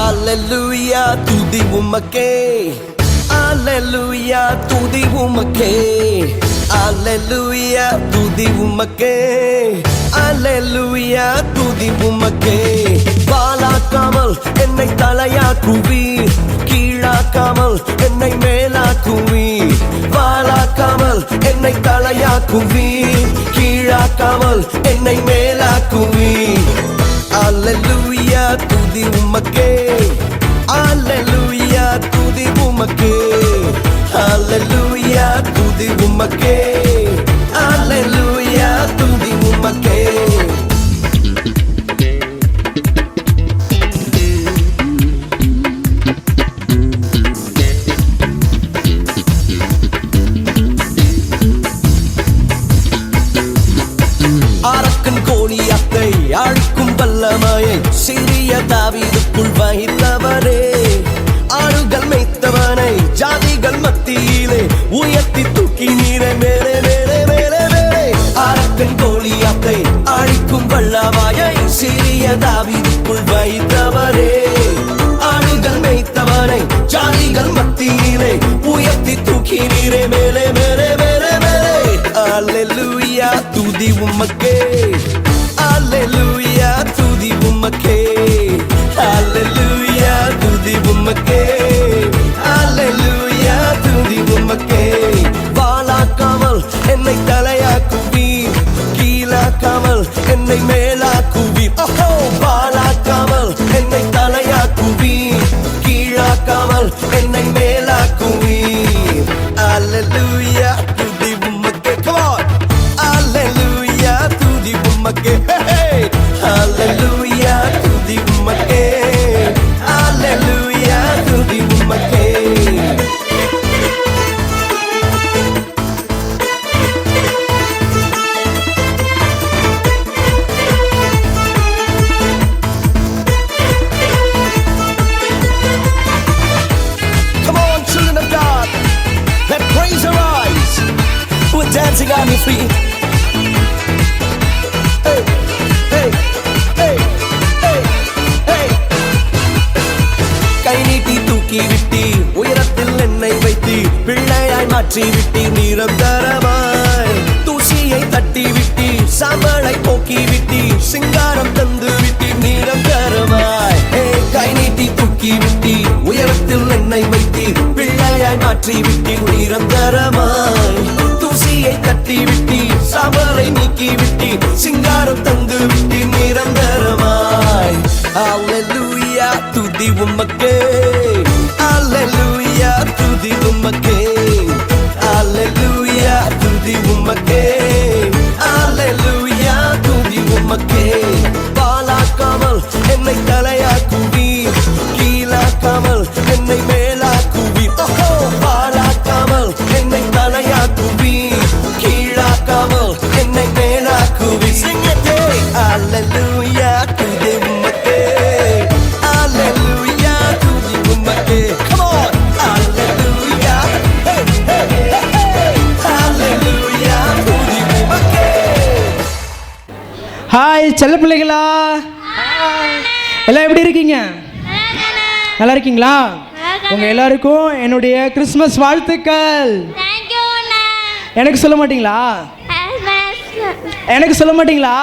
அல்லேலூயா துதி உமக்கே, அல்லேலூயா துதி உமக்கே, அல்லேலூயா துதி உமக்கே, அல்லேலூயா துதி உமக்கே. வாலாக்காமல் என்னை தலையாக்குவீர், கீழாக்காமல் என்னை மேலாக்குவீர். வாலாக்காமல் என்னை தலையாக்குவீர், கீழாக்காமல் என்னை மேலாக்குவீர். அல்லேலூயா துதி உமக்கே, அல்லேலூயா துதி உமக்கே, அல்லேலூயா துதி உமக்கே, அல்லேலூயா துதி உமக்கே. அரக்கன் கோலியாத்தை அழிக்கும் வல்லமையை சிறிய தாவீதுக்குள் வைத்தவரே. ஆடுகள் மேய்த்தவனை ஜாதிகள் மத்தியிலே உயர்த்தி தூக்கி நீரை மேலே மேலே மேலே மேலே. அரக்கன் கோலியாத்தை அழிக்கும் வல்லமையை சிறிய தாவீதுக்குள் வைத்தவரே. ஆடுகள் மேய்த்தவனை ஜாதிகள் மத்தியிலே உயர்த்தி தூக்கி நீரை மேலே மேலே மேலே மேலே. அல்லேலூயா துதி உமக்கே, அல்லேலூயா துதி உமக்கே, அல்லேலூயா துதி உமக்கே, அல்லேலூயா துதி உமக்கே. வாலாக்காமல் என்னை தலையாக்குவீர், கீழாக்காமல் என்னை மேலாக்குவீர். ஓஹோ, வாலாக்காமல் என்னை தலையாக்குவீர், கீழாக்காமல் என்னை மேலாக்குவீர். அல்லேலூயா துதி உமக்கே. Come on. Alleluia துதி உமக்கே. Alleluia துதி உமக்கே, Alleluia துதி உமக்கே. Come on, children of God, let praise arise. We're dancing on your feet. Hey, hey, hey, hey, hey. கை நீட்டி தூக்கி விட்டி, உயரத்தில் என்னை வைத்தி, பிள்ளையாய் மாற்றி விட்டி நிரந்தரமாய். தூசியை தட்டி விட்டி, சாம்பலை போக்கி விட்டி, சிங்காரம் தந்து விட்டி நிரந்தரமாய். கை நீட்டி தூக்கி விட்டி, உயரத்தில் என்னை வைத்தி, பிள்ளையாய் மாற்றி விட்டி நிரந்தரமாய். தூசியை தட்டி விட்டி, சாம்பலை நீக்கி விட்டி, சிங்காரம் தந்து விட்டி நிரந்தரமாய். அல்லேலூயா துதி உமக்கே, அல்லேலூயா துதி உமக்கே, அல்லேலூயா துதி உமக்கே, அல்லேலூயா துதி உமக்கே. வாலாக்காமல் என்னை தலையாக்குவீர், கீழாக்காமல் என்னை மேலாக்குவீர். ஓஹோ, வாலாக்காமல் என்னை தலையாக்குவீர், கீழாக்காமல் என்னை மேலாக்குவீர். Sing it, hey. Alleluia துதி உமக்கே, Alleluia துதி உமக்கே. Come on. Alleluia. Hey, hey, hey, hey. Alleluia துதி உமக்கே. ஹாய் செல்ல பிள்ளைகளா, எல்லாம் எப்படி இருக்கீங்க? நல்லா இருக்கீங்களா? உங்க எல்லாருக்கும் என்னுடைய கிறிஸ்மஸ் வாழ்த்துக்கள். எனக்கு சொல்ல மாட்டீங்களா? எனக்கு சொல்ல மாட்டீங்களா?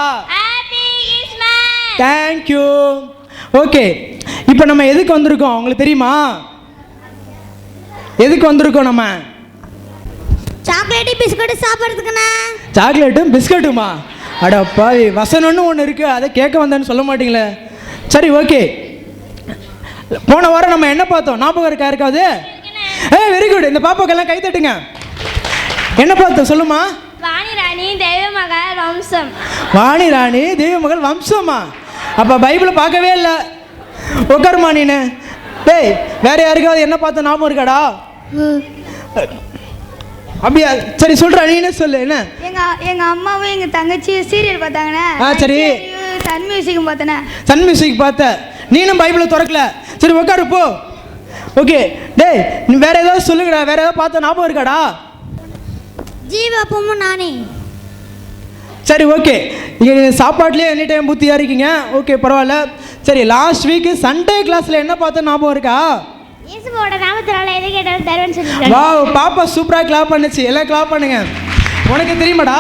தேங்க்யூ. ஓகே, இப்போ நம்ம எதுக்கு வந்திருக்கோம் உங்களுக்கு தெரியுமா? எதுக்கு வந்திருக்கோம் நம்ம? சாக்லேட் பிஸ்கட் சாப்பிட்றதுக்குண்ணா. சாக்லேட்டும் பிஸ்கட்டுமா? அட பாவி, வசனம்னு ஒன்று இருக்குது, அதை கேட்க வந்தேன்னு சொல்ல மாட்டீங்களே. சரி, ஓகே. போன வாரம் நம்ம என்ன பார்த்தோம்? ஞாபகம் இருக்கா இருக்காது? Very good. இந்த பாப்பாக்கெல்லாம் கை தட்டுங்க. என்ன பார்த்தோம் சொல்லுமா? வாணி ராணி தெய்வமகள் வம்சம். வாணி ராணி தெய்வமகள் வம்சமா? அப்போ பைபிளை பார்க்கவே இல்லை. உட்காருமா நீனு. டேய், வேற யாருக்காவது என்ன பார்த்த ஞாபகம் இருக்காடா? அப்படியா? சரி சொல்றா, நீனே சொல்லு. என்ன? எங்க அம்மாவும் எங்க தங்கச்சி சீரியல் பார்த்தாங்கண்ணே. சரி. சன் மியூசிக்கும் பார்த்தேனே. சன் மியூசிக் பார்த்த? நீனும் பைபிளை திறக்கல. சரி உட்காரு போ. ஓகே டேய் நீ வேற ஏதாவது சொல்லுங்கடா, வேற ஏதாவது பார்த்த ஞாபகம் இருக்காடா? ஜீவாப்பமும் நானே. சரி ஓகே, நீங்கள் சாப்பாட்லேயே எனி டைம் புத்தியாக இருக்கீங்க. ஓகே பரவாயில்ல. சரி லாஸ்ட் வீக்கு சண்டே கிளாஸில் என்ன பார்த்த ஞாபகம் இருக்கா? இயேசுவோட நாமத்தினால எதை கேட்டாலும் தருவேன்னு சொல்லிருக்காங்க. வாவ், பாப்பா சூப்பராக கிளாப் பண்ணுச்சு. எல்லாம் கிளாப் பண்ணுங்க. உனக்கு தெரியுமாடா?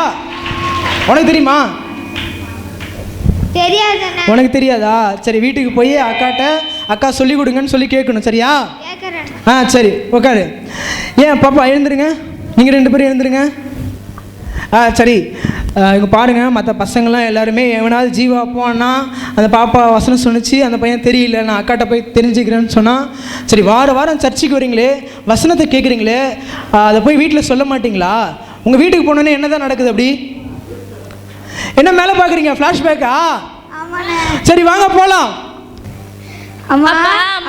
உனக்கு தெரியுமா? தெரியாது. உனக்கு தெரியாதா? சரி வீட்டுக்கு போய் அக்கா சொல்லி கொடுங்கன்னு சொல்லி கேட்கணும். சரியா? சரி உட்காரு. ஏன் பாப்பா எழுந்துருங்க, நீங்கள் 2 பேரும் எழுந்துருங்க. சரி இங்கே பாருங்கள், மற்ற பசங்கள்லாம் எல்லாருமே எவனாவது ஜீவா போனா அந்த பாப்பா வசனம் சொன்னிச்சு, அந்த பையன் தெரியல நான் அக்காட்ட போய் தெரிஞ்சுக்கிறேன்னு சொன்னால், சரி வாரம் சர்ச்சுக்கு வரீங்களே, வசனத்தை கேட்குறீங்களே, அதை போய் வீட்டில் சொல்ல மாட்டிங்களா? உங்கள் வீட்டுக்கு போனோன்னே என்ன தான் நடக்குது? அப்படி என்ன மேலே பார்க்குறீங்க? ஃப்ளாஷ்பேக்கா? சரி வாங்க போகலாம். அம்மா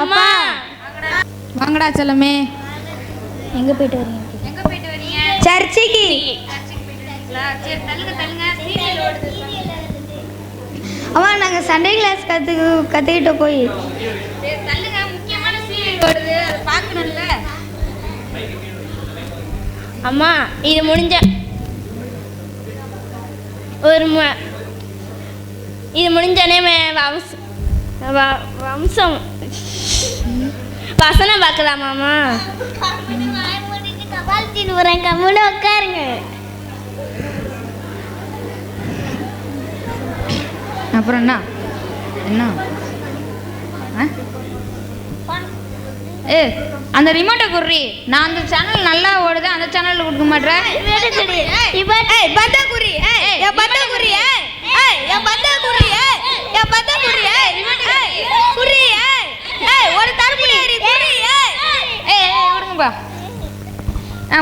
அம்மா வாங்கடா செல்லமே. எங்கே போயிட்டு வரீங்க? சர்ச்சுக்கு. அம்மா நாங்கள் சண்டே கிளாஸ் கற்றுக்கிட்ட போய் அம்மா இது முடிஞ்ச இது முடிஞ்சனே வம்சம் வசனம் பார்க்கலாமாம்மா? கம்முன்னு உட்காருங்க. அப்புறம் என்ன அந்த ரிமோட்டை குர்ரி. நான் அந்த சேனல் நல்லா ஓடுது, அந்த சேனல்ல கொடுக்க மாட்டேன்.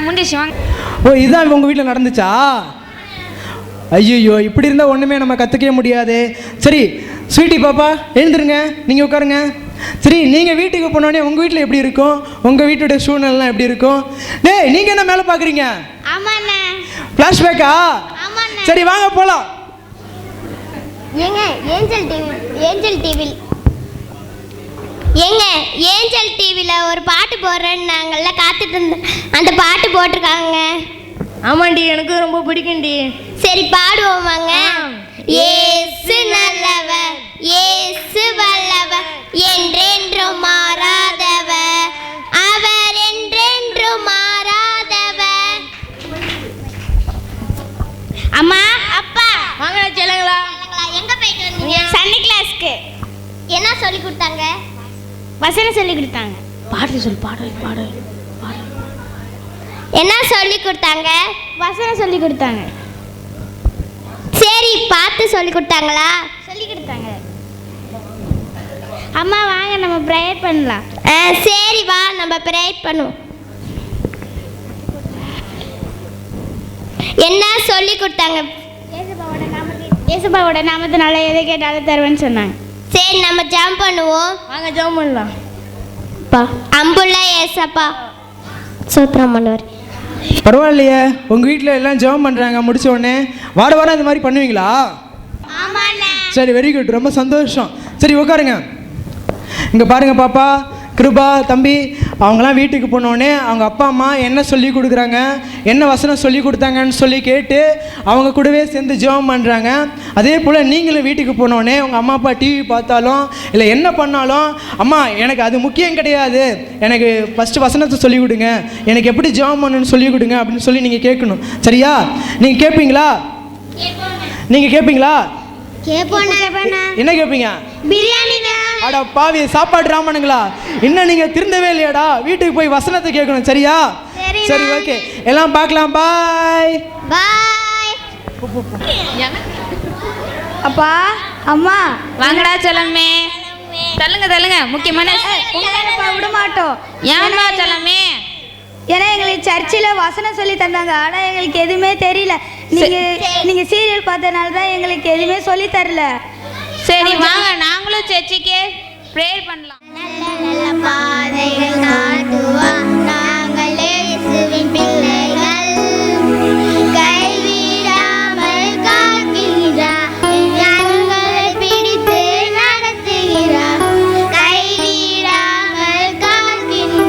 முண்டிச்சு வாங்க. ஓ இதுதான் உங்கள் வீட்டில் நடந்துச்சா? ஐயோ இப்படி இருந்தால் ஒன்றுமே நம்ம கற்றுக்கவே முடியாது. சரி ஸ்வீட்டி பாப்பா எழுந்துருங்க, நீங்கள் உட்காருங்க. சரி நீங்கள் வீட்டுக்கு போனோடனே உங்கள் வீட்டில் எப்படி இருக்கும்? உங்கள் வீட்டுடைய சூழ்நிலைலாம் எப்படி இருக்கும்? டேய் நீங்கள் என்ன மேலே பார்க்குறீங்க? ஃப்ளாஷ்பேக்கா? சரி வாங்க போகலாம். ஏஞ்சல் டிவியில் ஒரு பாட்டு போடுறேன்னு நாங்கள்லாம் காத்துட்டு இருந்தோம். அந்த பாட்டு போட்டிருக்காங்க. ஆமாண்டி, எனக்கு ரொம்ப பிடிக்கும்டி. சரி பாடுவோமாங்க. இயேசு நல்லவர், இயேசு வல்லவர், என்றென்றும் மாறாதவர், அவர் என்றென்றும் மாறாதவர். அம்மா அப்பா வாங்க செல்லுங்களா. எங்க போயிட்டு வந்தீங்க? சண்டே கிளாஸ்க்கு. என்ன சொல்லி கொடுத்தாங்க? வசனம் சொல்லி கொடுத்தாங்க. பாடு. என்ன சொல்லி கொடுத்தாங்க? வசனம் சொல்லி கொடுத்தாங்க. சரி பார்த்து சொல்லி கொடுத்தாங்களா? சொல்லி கொடுத்தாங்க. அம்மா வாங்க நம்ம ப்ரேயர் பண்ணலாம். சரி வா நம்ம ப்ரேயர் பண்ணுவோம். என்ன சொல்லி கொடுத்தாங்க? இயேசுபாவோட நாமத்தினால எதை கேட்டாலும் தருவேன்னு சொன்னாங்க. சரி நம்ம ஜெபம் பண்ணுவோம். வாங்க ஜெபம் பண்ணலாம். அம்புள்ள ஏசப்பா சோத்திரம் பண்ணுவார். பரவாயில்லையே, உங்கள் வீட்டில் எல்லாம் ஜெபம் பண்ணுறாங்க முடிச்ச உடனே. வாரம் இந்த மாதிரி பண்ணுவீங்களா? சரி வெரி குட், ரொம்ப சந்தோஷம். சரி உட்காருங்க. இங்கே பாருங்கள் பாப்பா, கிருபா, தம்பி, அவங்களாம் வீட்டுக்கு போனோடனே அவங்க அப்பா அம்மா என்ன சொல்லி கொடுக்குறாங்க, என்ன வசனம் சொல்லி கொடுத்தாங்கன்னு சொல்லி கேட்டு அவங்க கூடவே சேர்ந்து ஜெபம் பண்ணுறாங்க. அதே போல் நீங்களும் வீட்டுக்கு போனோடனே உங்கள் அம்மா அப்பா டிவி பார்த்தாலும் இல்லை என்ன பண்ணாலும், அம்மா எனக்கு அது முக்கியம் கிடையாது, எனக்கு ஃபஸ்ட்டு வசனத்தை சொல்லிக் கொடுங்க, எனக்கு எப்படி ஜெபம் பண்ணணும்னு சொல்லிக் கொடுங்க அப்படின்னு சொல்லி நீங்கள் கேட்கணும். சரியா? நீங்கள் கேட்பீங்களா? நீங்கள் கேட்பீங்களா? என்ன கேட்பீங்க? பிரியாணி. அடா பாவி, சாப்பாடு ராமனுங்களா, இன்னும் நீங்கள் திருந்தவே இல்லையாடா? வீட்டுக்கு போய் வசனத்தை கேட்கணும். சரியா? சரி ஓகே, எல்லாம் பார்க்கலாம். பாய் பாய். அப்பா அம்மா வாங்கடா செல்லமே. தள்ளுங்க முக்கியமான விட மாட்டோம். ஏன்டா செல்லமே? ஏன்னா எங்களுக்கு சர்ச்சில் வசனம் சொல்லி தந்தாங்க, ஆனால் எங்களுக்கு எதுவுமே தெரியல. நீங்கள் சீரியல் பார்த்ததுனால தான் எங்களுக்கு எதுவுமே சொல்லி தரல. சரி வாங்க நாங்களும் சர்ச்சுக்கே ப்ரேயர் பண்ணலாம். நல்ல பாதைகள் காட்டுவார், நாங்கள் இயேசுவின் பிள்ளைகள், கைவிடாமல் காக்கின்றார், கண்களை பிடித்து நடத்துகிறார், கைவிடாமல் காக்கின்றார்.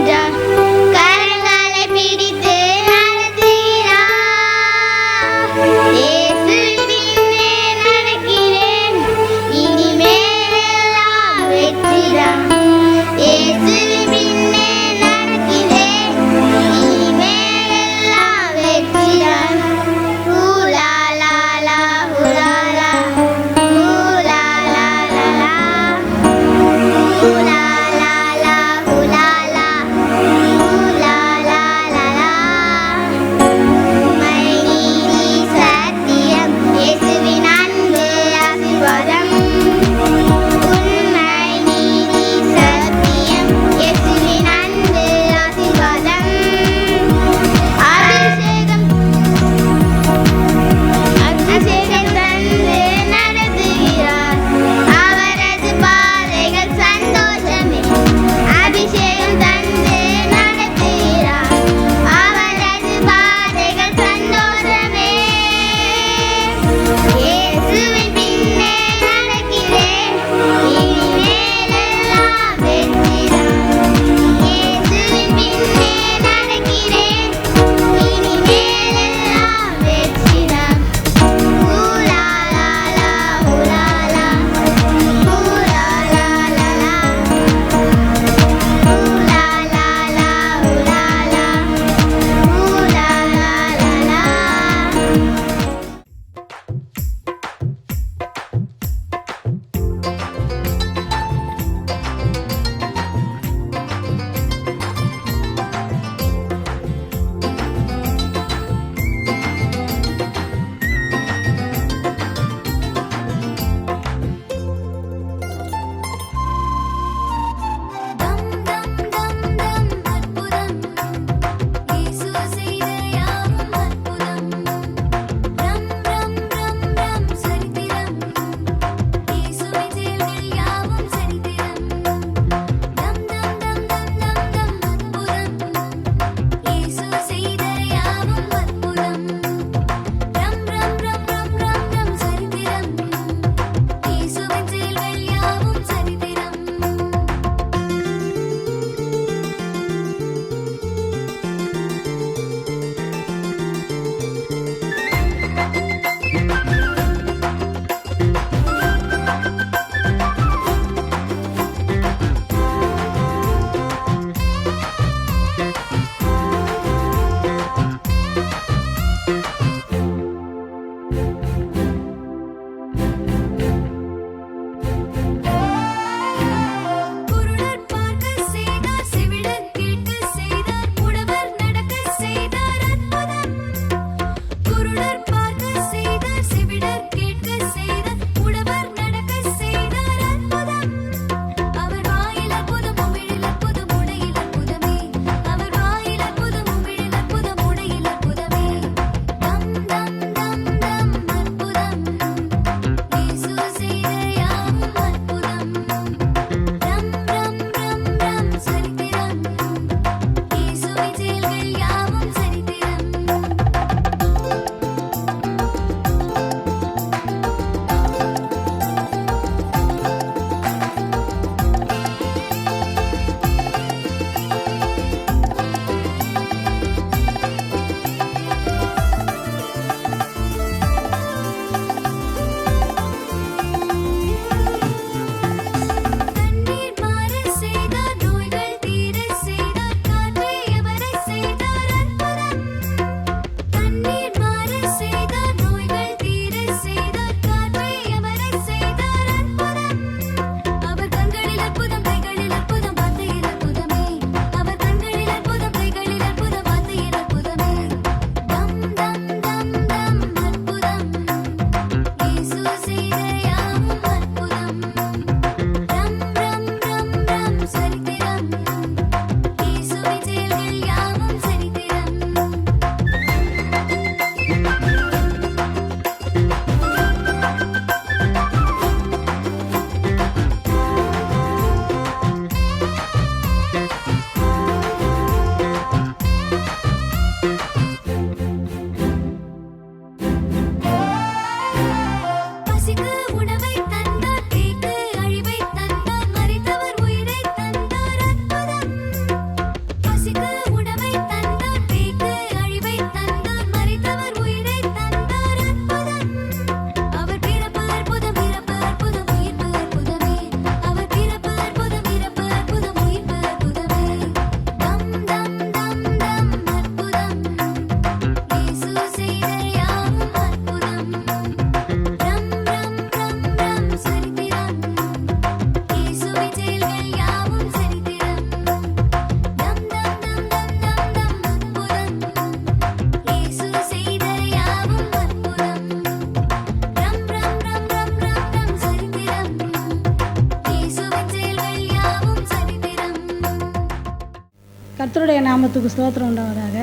கர்த்தருடைய நாமத்துக்கு ஸ்தோத்திரம் உண்டாவதாக.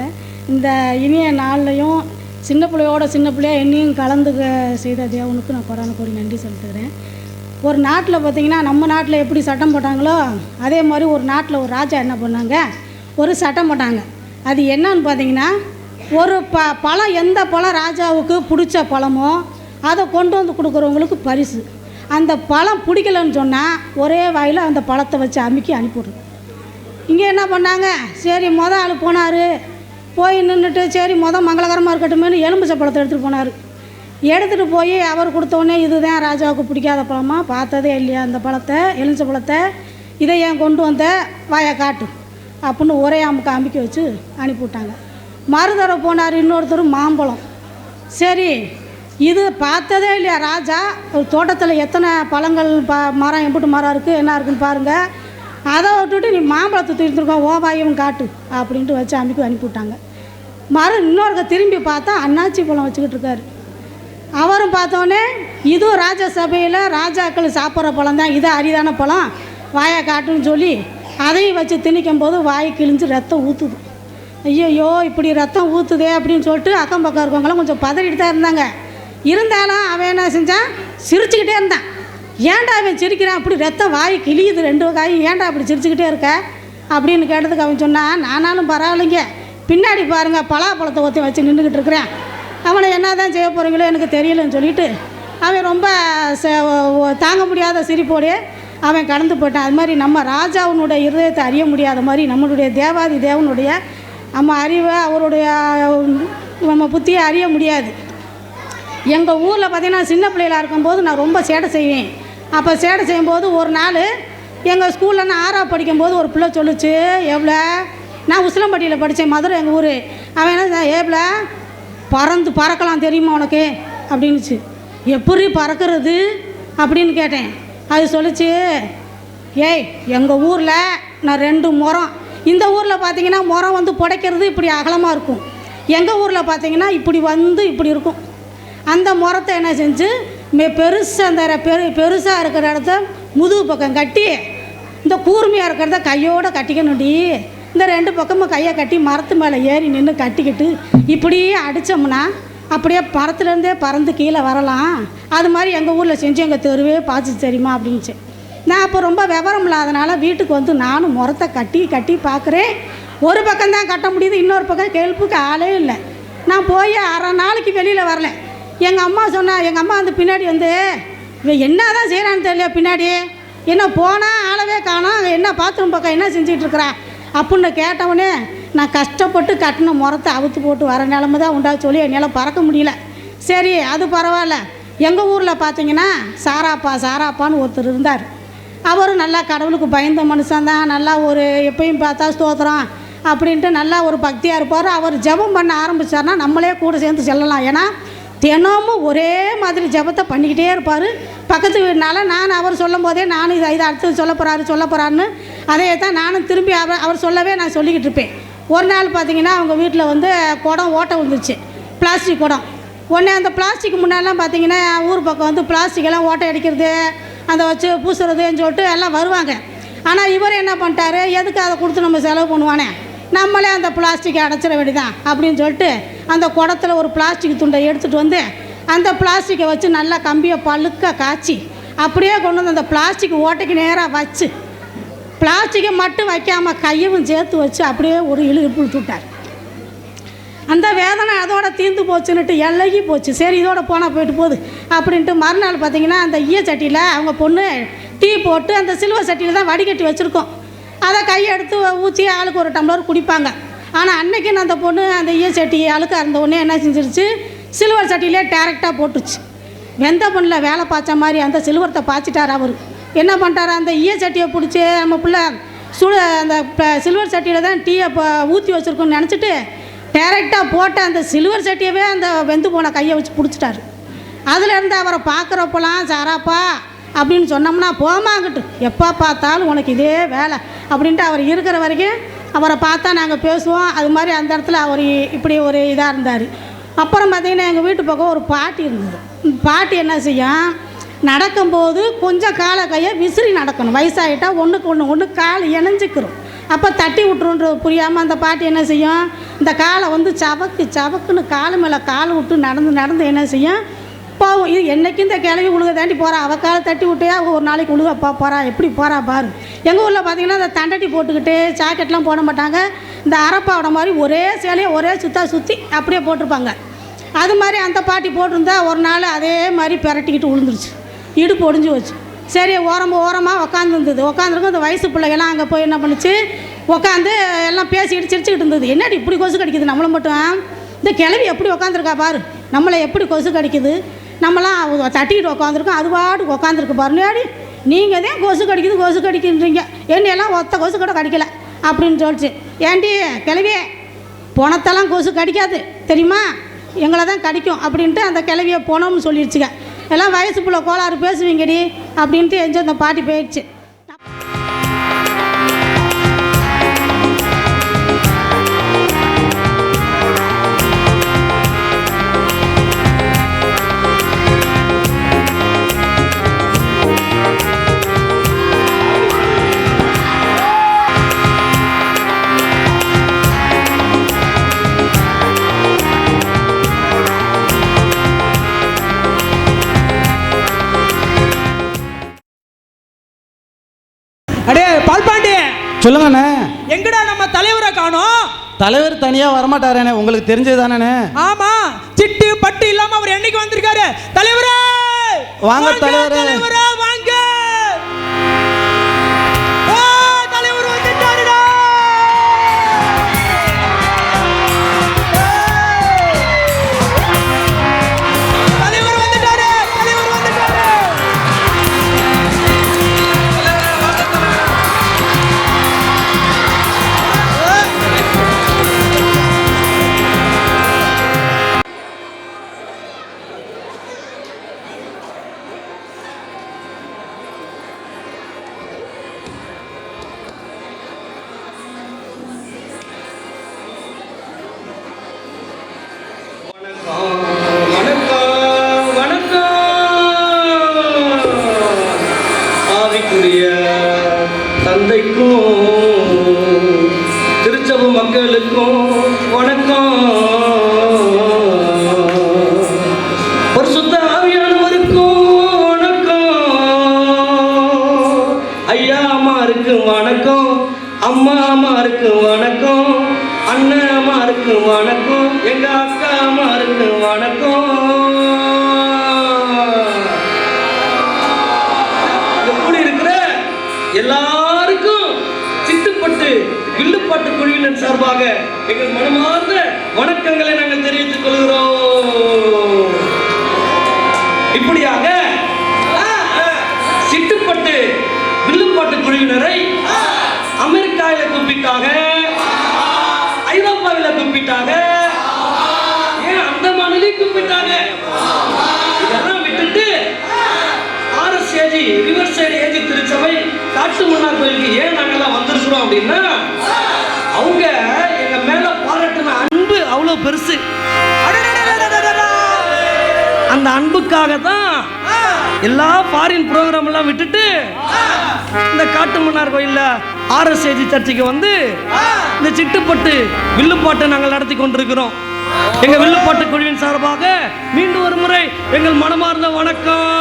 இந்த இனிய நாள்லையும் சின்ன பிள்ளையா என்னையும் கலந்துக்க செய்த தேவனுக்கு நான் கொடான கோடி நன்றி செலுத்துகிறேன். ஒரு நாட்டில் பார்த்திங்கன்னா நம்ம நாட்டில் எப்படி சட்டம் போட்டாங்களோ அதே மாதிரி ஒரு நாட்டில் ஒரு ராஜா என்ன பண்ணாங்க, ஒரு சட்டம் போட்டாங்க. அது என்னன்னு பார்த்தீங்கன்னா, ஒரு பழம் எந்த பழம் ராஜாவுக்கு பிடிச்ச பழமோ அதை கொண்டு வந்து கொடுக்குறவங்களுக்கு பரிசு. அந்த பழம் பிடிக்கலன்னு சொன்னால் ஒரே வாயில் அந்த பழத்தை வச்சு அமுக்கி அனுப்பிவிடுது. இங்கே என்ன பண்ணாங்க, சரி ஆள் போனார், போய் நின்றுட்டு சரி மங்களகரமாக இருக்கட்டுமேனு எலுமிச்சை பழத்தை எடுத்துகிட்டு போனார். எடுத்துகிட்டு போய் அவர் கொடுத்தோடனே இதுதான் ராஜாவுக்கு பிடிக்காத பழமா, பார்த்ததே இல்லையா அந்த பழத்தை, எலுமிச்சை பழத்தை, இதை ஏன் கொண்டு வந்த, வாயை காட்டு அப்படின்னு ஒரே அமுக்கி வச்சு அனுப்பிவிட்டாங்க. மறுதடவை போனார் இன்னொருத்தர் மாம்பழம். சரி இது பார்த்ததே இல்லையா ராஜா, ஒரு தோட்டத்தில் எத்தனை பழங்கள் மரம் எம்பிட்டு மரம் இருக்குது என்ன இருக்குதுன்னு பாருங்கள், அதை விட்டுட்டு நீ மாம்பழத்தை தூக்கிட்டுருக்கோம் ஓவாயும் காட்டு அப்படின்ட்டு வச்சு அனுப்பிவிட்டாங்க. இன்னொருக்க திரும்பி பார்த்தா அன்னாச்சி பழம் வச்சுக்கிட்டு இருக்காரு. அவரும் பார்த்தோன்னே இதுவும் ராஜசபையில் ராஜாக்கள் சாப்பிட்ற பழம் தான், இது அரிதான பழம், வாயை காட்டுன்னு சொல்லி அதையும் வச்சு திணிக்கும் போது வாய் கிழிஞ்சு ரத்தம் ஊற்றுது. ஐயோ இப்படி ரத்தம் ஊற்றுதே அப்படின்னு சொல்லிட்டு அக்கம் பக்கம் இருக்கவங்களாம் கொஞ்சம் பதறிட்டு தான் இருந்தாங்க. இருந்தாலும் அவன் என்ன செஞ்சான், சிரிச்சுக்கிட்டே இருந்தான். ஏன்டா அவன் சிரிக்கிறான், அப்படி ரத்தம் வாய் கிழியுது ரெண்டு காயும், ஏன்டா அப்படி சிரிச்சுக்கிட்டே இருக்க அப்படின்னு கேட்டதுக்கு அவன் சொன்னான், நானாலும் பரவாயில்லைங்க, பின்னாடி பாருங்கள் பலாப்பழத்தை ஒத்தி வச்சு நின்றுக்கிட்டு இருக்கிறேன், அவனை என்ன தான் செய்ய போகிறீங்களோ எனக்கு தெரியலன்னு சொல்லிட்டு அவன் ரொம்ப தாங்க முடியாத சிரிப்போடே அவன் கடந்து போயிட்டான். அது மாதிரி நம்ம ராஜாவுனுடைய இருதயத்தை அறிய முடியாத மாதிரி நம்மளுடைய தேவாதி தேவனுடைய நம்ம அறிவை அவருடைய நம்ம புத்தியை அறிய முடியாது. எங்கள் ஊரில் பார்த்திங்கன்னா சின்ன பிள்ளைகளாக இருக்கும்போது நான் ரொம்ப சேட்டை செய்வேன். அப்போ சேட்டை செய்யும்போது ஒரு நாள் எங்கள் ஸ்கூலில் நான் 6ஆவது படிக்கும்போது ஒரு பிள்ளை சொல்லிச்சு, எவ்வளோ நான் உசிலம்பட்டியில் படித்தேன், மதுரை எங்கள் ஊர். அவன் என்ன எவ்வளோ பறக்கலாம் தெரியுமா உனக்கு அப்படின்னுச்சு. எப்படி பறக்கிறது அப்படின்னு கேட்டேன். அது சொல்லிச்சு, ஏய் எங்கள் ஊரில் நான் 2 முறம், இந்த ஊரில் பார்த்தீங்கன்னா முறம் வந்து புடைக்கிறது இப்படி அகலமாக இருக்கும், எங்கள் ஊரில் பார்த்தீங்கன்னா இப்படி வந்து இப்படி இருக்கும். அந்த முறத்தை என்ன செஞ்சு பெருசாக அந்த பெருசாக இருக்கிற இடத்த முதுகு பக்கம் கட்டி இந்த கூர்மையாக இருக்கிறத கையோடு கட்டிக்கணும்டி, இந்த 2 பக்கமும் கையை கட்டி மரத்து மேலே ஏறி நின்று கட்டிக்கிட்டு இப்படியே அடித்தோம்னா அப்படியே மரத்துலேருந்தே பறந்து கீழே வரலாம். அது மாதிரி எங்கள் ஊரில் செஞ்சு எங்கள் தெருவே பார்த்து தெரியுமா அப்படின்ச்சு. நான் அப்போ ரொம்ப விவரம் இல்லாதனால வீட்டுக்கு வந்து நானும் முறத்தை கட்டி பார்க்குறேன். ஒரு பக்கம்தான் கட்ட முடியுது, இன்னொரு பக்கம் கெல்ப்புக்கு ஆளே இல்லை. நான் போய் 1/2 நாளைக்கு வெளியில் வரல. எங்கள் அம்மா எங்கள் அம்மா வந்து பின்னாடி வந்து என்ன தான் செய்கிறான்னு தெரியல, பின்னாடி என்ன போனால் ஆளவே காணோம், என்ன பாத்ரூம் பக்கம் என்ன செஞ்சிட்ருக்குறா அப்படின்னு கேட்டவுடனே நான் கஷ்டப்பட்டு கட்டின முறத்தை அவுத்து போட்டு வர நிலமை தான் உண்டா சொல்லி என்னால் பறக்க முடியல. சரி அது பரவாயில்ல. எங்கள் ஊரில் பார்த்தீங்கன்னா சாராப்பான்னு ஒருத்தர் இருந்தார். அவரும் நல்லா கடவுளுக்கு பயந்த மனுஷன்தான், நல்லா ஒரு எப்பயும் பார்த்தா ஸ்தோத்திரம் அப்படின்ட்டு நல்லா ஒரு பக்தியாக இருப்பார். அவர் ஜெபம் பண்ண ஆரம்பித்தார்னா நம்மளே கூட சேர்ந்து செல்லலாம். ஏன்னா தினமும் ஒரே மாதிரி ஜெபத்தை பண்ணிக்கிட்டே இருப்பார். பக்கத்து வீடுனால நான் அவர் சொல்லும் போதே நானும் இதை அடுத்து சொல்ல போகிறாருன்னு அதே தான் நானும் திரும்பி அவர் சொல்லவே நான் சொல்லிக்கிட்டு இருப்பேன். ஒரு நாள் பார்த்திங்கன்னா அவங்க வீட்டில் வந்து குடம் ஓட்டை விழுந்துச்சு, பிளாஸ்டிக் குடம். உடனே அந்த பிளாஸ்டிக் முன்னாடிலாம் பார்த்திங்கன்னா ஊர் பக்கம் வந்து பிளாஸ்டிக்கெல்லாம் ஓட்டை அடிக்கிறது அதை வச்சு பூசுறதுன்னு சொல்லிட்டு எல்லாம் வருவாங்க. ஆனால் இவர் என்ன பண்ணிட்டாரு, எதுக்கு அதை கொடுத்து நம்ம செலவு பண்ணுவானே, நம்மளே அந்த பிளாஸ்டிக்கை அடைச்சிட வேண்டியதான் அப்படின்னு சொல்லிட்டு அந்த குடத்தில் ஒரு பிளாஸ்டிக் துண்டை எடுத்துகிட்டு வந்து அந்த பிளாஸ்டிக்கை வச்சு நல்லா கம்பியை பழுக்க காய்ச்சி அப்படியே கொண்டு வந்து அந்த பிளாஸ்டிக் ஓட்டைக்கு நேராக வச்சு பிளாஸ்டிக்கை மட்டும் வைக்காமல் கையவும் சேர்த்து வச்சு அப்படியே ஒரு இழுப்பு விட்டுட்டார். அந்த வேதனை அதோட தீர்ந்து போச்சுன்னுட்டு எல்லகி போச்சு. சரி இதோட போனால் போயிட்டு போகுது அப்படின்ட்டு மறுநாள் பார்த்திங்கன்னா அந்த ஈயச்சட்டியில் அவங்க பொண்ணு டீ போட்டு அந்த சில்வர் சட்டியில் தான் வடிகட்டி வச்சுருக்கோம். அதை கையெடுத்து ஊற்றி ஆளுக்கு ஒரு டம்ளர் குடிப்பாங்க. ஆனால் அன்னைக்குன்னு அந்த பொண்ணு அந்த ஈயச்சட்டி அழுக்காக இருந்த உடனே என்ன செஞ்சிருச்சு, சில்வர் சட்டியிலே டேரெக்டாக போட்டுச்சு. வெந்த பொண்ணில் வேலை பாய்ச்ச மாதிரி அந்த சில்வரத்தை பாய்ச்சிட்டார். அவர் என்ன பண்ணிட்டார், அந்த ஈயச்சட்டியை பிடிச்சி நம்ம பிள்ளை அந்த சில்வர் சட்டியில் தான் டீயை ஊற்றி வச்சுருக்கோன்னு நினச்சிட்டு டேரெக்டாக போட்டு அந்த சில்வர் சட்டியவே அந்த வெந்து போன கையை வச்சு பிடிச்சிட்டாரு. அதுலேருந்து அவரை பார்க்குறப்பெல்லாம் சாராப்பா அப்படின்னு சொன்னோம்னா போமாங்கிட்டு எப்போ பார்த்தாலும் உனக்கு இதே வேலை அப்படின்ட்டு அவர் இருக்கிற வரைக்கும் அவரை பார்த்தா நாங்கள் பேசுவோம். அது மாதிரி அந்த இடத்துல அவர் இப்படி ஒரு இதாக இருந்தார். அப்புறம் பார்த்திங்கன்னா எங்கள் வீட்டு பக்கம் ஒரு பாட்டி இருந்தது. பாட்டி என்ன செய்யும், நடக்கும்போது கொஞ்சம் காலை கையை விசிறி நடக்கணும். வயசாகிட்டால் ஒன்றுக்கு ஒன்று கால் இணைஞ்சிக்கிறோம். அப்போ தட்டி விட்டுருன்றது புரியாமல் அந்த பாட்டி என்ன செய்யும், இந்த காலை வந்து சவக்குன்னு காலு மேலே கால் விட்டு நடந்து என்ன செய்யும் போகும். இது என்றைக்கும் இந்த கிளவி உழுக தாண்டி போகிறா, அவள் காலை தட்டி விட்டையா ஒரு நாளைக்கு உழுக போகிறா, எப்படி போகிறா பாரு. எங்கள் ஊரில் பார்த்திங்கன்னா இந்த தண்டட்டி போட்டுக்கிட்டு ஜாக்கெட்லாம் போட மாட்டாங்க, இந்த அரப்பாவோட மாதிரி ஒரே சேலையை ஒரே சுற்றி அப்படியே போட்டிருப்பாங்க. அது மாதிரி அந்த பாட்டி போட்டிருந்தா ஒரு நாள் அதே மாதிரி பிரட்டிக்கிட்டு விழுந்துருச்சு, இடுப்பு ஒடிஞ்சு வச்சு. சரி ஓரமாக உட்காந்துருந்தது. உட்காந்துருக்கும் இந்த வயசு பிள்ளைகள்லாம் அங்கே போய் என்ன பண்ணுச்சு, உட்காந்து எல்லாம் பேசிக்கிட்டு சிரிச்சுக்கிட்டு இருந்தது. என்னடி இப்படி கொசு கடிக்குது நம்மளை மட்டும், இந்த கிளவி எப்படி உட்காந்துருக்கா பாரு, நம்மளை எப்படி கொசு கடிக்குது, நம்மளாம் தட்டிக்கிட்டு உட்காந்துருக்கோம், அது பாட்டுக்கு உட்காந்துருக்கு பாருங்க. நீங்கள் தான் கொசு கடிக்குன்றீங்க, என்னையெல்லாம் ஒத்த கொசு கூட கடிக்கலை அப்படின்னு சொல்லிச்சு. ஏண்டி கிளவியே பொணத்தெல்லாம் கொசு கடிக்காது தெரியுமா, எங்களை தான் கடிக்கும் அப்படின்ட்டு அந்த கிளவியை போனோம்னு சொல்லிடுச்சுங்க. எல்லாம் வயசு பிள்ளை கோளாறு பேசுவீங்கடி அப்படின்ட்டு எஞ்சி அந்த பாட்டி போயிடுச்சு. அடே பால்பாண்டி, சொல்லுங்கண்ணே. எங்கடா நம்ம தலைவரை காணோம்? தலைவர் தனியா வரமாட்டாரே, உங்களுக்கு தெரிஞ்சது தானே? ஆமா, சிட்டு பட்டு இல்லாம அவர் என்னைக்கு வந்திருக்காரு? தலைவரே வாங்க தலைவரே. தலைவரே வாங்க. ஓ தலைவர் வந்துட்டாருடா. தலைவர் வந்துட்டாரு. தந்தைக்கும் திருச்சபை மக்களுக்கும் வணக்கம். பரிசுத்த ஆவியானவருக்கும் வணக்கம். ஐயா அம்மாருக்கு வணக்கம், அம்மா அம்மாருக்கு வணக்கம், அண்ணன் அம்மாருக்கு வணக்கம், எங்க அக்கா அம்மாருக்கு வணக்கம். எப்படி இருக்கிற எல்லாருக்கும் சிட்டுப்பட்டு வில்லுப்பாட்டு குழுவினர் சார்பாக எங்கள் மனமார்ந்த வணக்கங்களை நாங்கள் தெரிவித்துக் கொள்கிறோம். இப்படியாக சிட்டுப்பட்டு வில்லுப்பாட்டு குழுவினரை அமெரிக்காவில கூப்பிட்டாங்க, ஐரோப்பாவில கூப்பிட்டாங்க, ஏன் அந்தமானிலே கூப்பிட்டாங்க. இதெல்லாம் விட்டுட்டு ரிவர் சைடு ஏஜி திருச்சபை காட்டு மன்னார் கோயிலுக்கு ஏன் நாங்கெல்லாம் வந்திருக்கிறோம் அப்படின்னா, அவங்க எங்க மேல பாராட்டின அன்பு அவ்வளவு பெருசு. அந்த அன்புக்காக தான் எல்லா ஃபாரின் ப்ரோக்ராம் எல்லாம் விட்டுட்டு இந்த காட்டு மன்னார் கோயில்ல RSAG சர்ச்சுக்கு வந்து இந்த சிட்டுப்பட்டு வில்லுப்பாட்டை நாங்கள் நடத்தி கொண்டிருக்கிறோம். எங்க வில்லுப்பாட்டு குழுவின் சார்பாக மீண்டும் ஒரு முறை எங்கள் மனமார்ந்த வணக்கம்.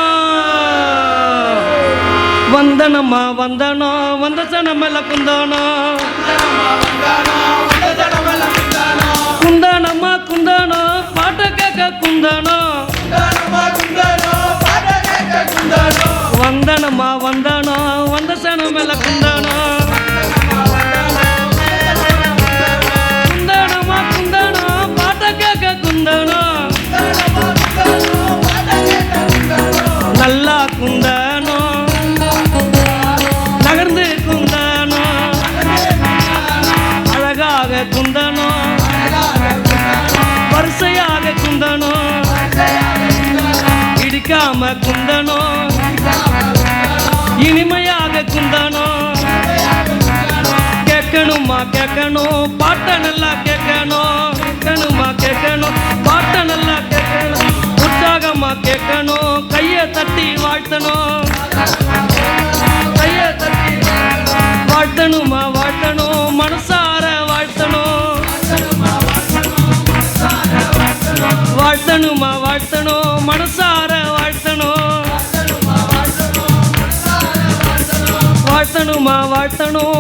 வந்தனம்மா வந்தனோ வந்த சனமெல்ல குந்தானோ, குந்தானம்மா குந்தானோ பாட்ட கேட்க குந்தானோ, வந்தனம்மா வந்தனோ வந்த சனமெல்ல குந்தானோ, குந்தானம்மா குந்தானோ பாட்ட கேட்க குந்தானோ, நல்லா குந்தானோ நகர்ந்து குந்தானோ, அழகாக குந்தானோ, வரிசையாக குந்தானோ, இடிக்காம குந்தானோ, இனிமையாக குந்தானோ. கேட்கணுமா கேட்கணும் பாட்ட நல்லா கேட்கணும், கேட்கணுமா கேட்கணும் பாட்ட நல்லா கேட்கணும், உற்சாகமா கேட்கணும், கையை தட்டி வாழ்த்தணும், கையை தட்டி வாழ்த்தணுமா வாழ்த்தணும், வாழ்த்தணுமா வாழ்த்தணும் மனசார வாழ்த்தணும், வாழ்த்தணுமா வாழ்த்தணும்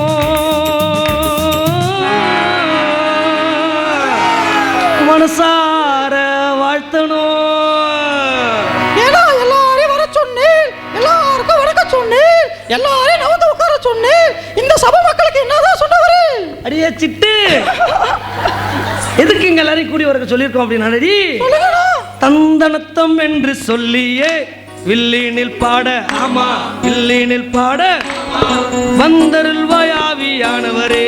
மனசார வாழ்த்தணும். ஏன்னா எல்லாரையும் வர சொன்னேன், எல்லாருக்கும் வணக்க சொன்னேன், எல்லாரையும் நவந்து உட்கார சொன்னேன். இந்த சபை மக்களுக்கு என்னதான் சொன்னவரு? அடியே சிட்டு, எதுக்கு இங்க எல்லாரையும் கூடி வரக்க சொல்லியிருக்கோம் அப்படின்னாடி, தந்தனத்தம் என்று சொல்லியே வில்லினில் பாட, ஆமா வில்லினில் பாட வந்தருள்வாய் ஆவியானவரே,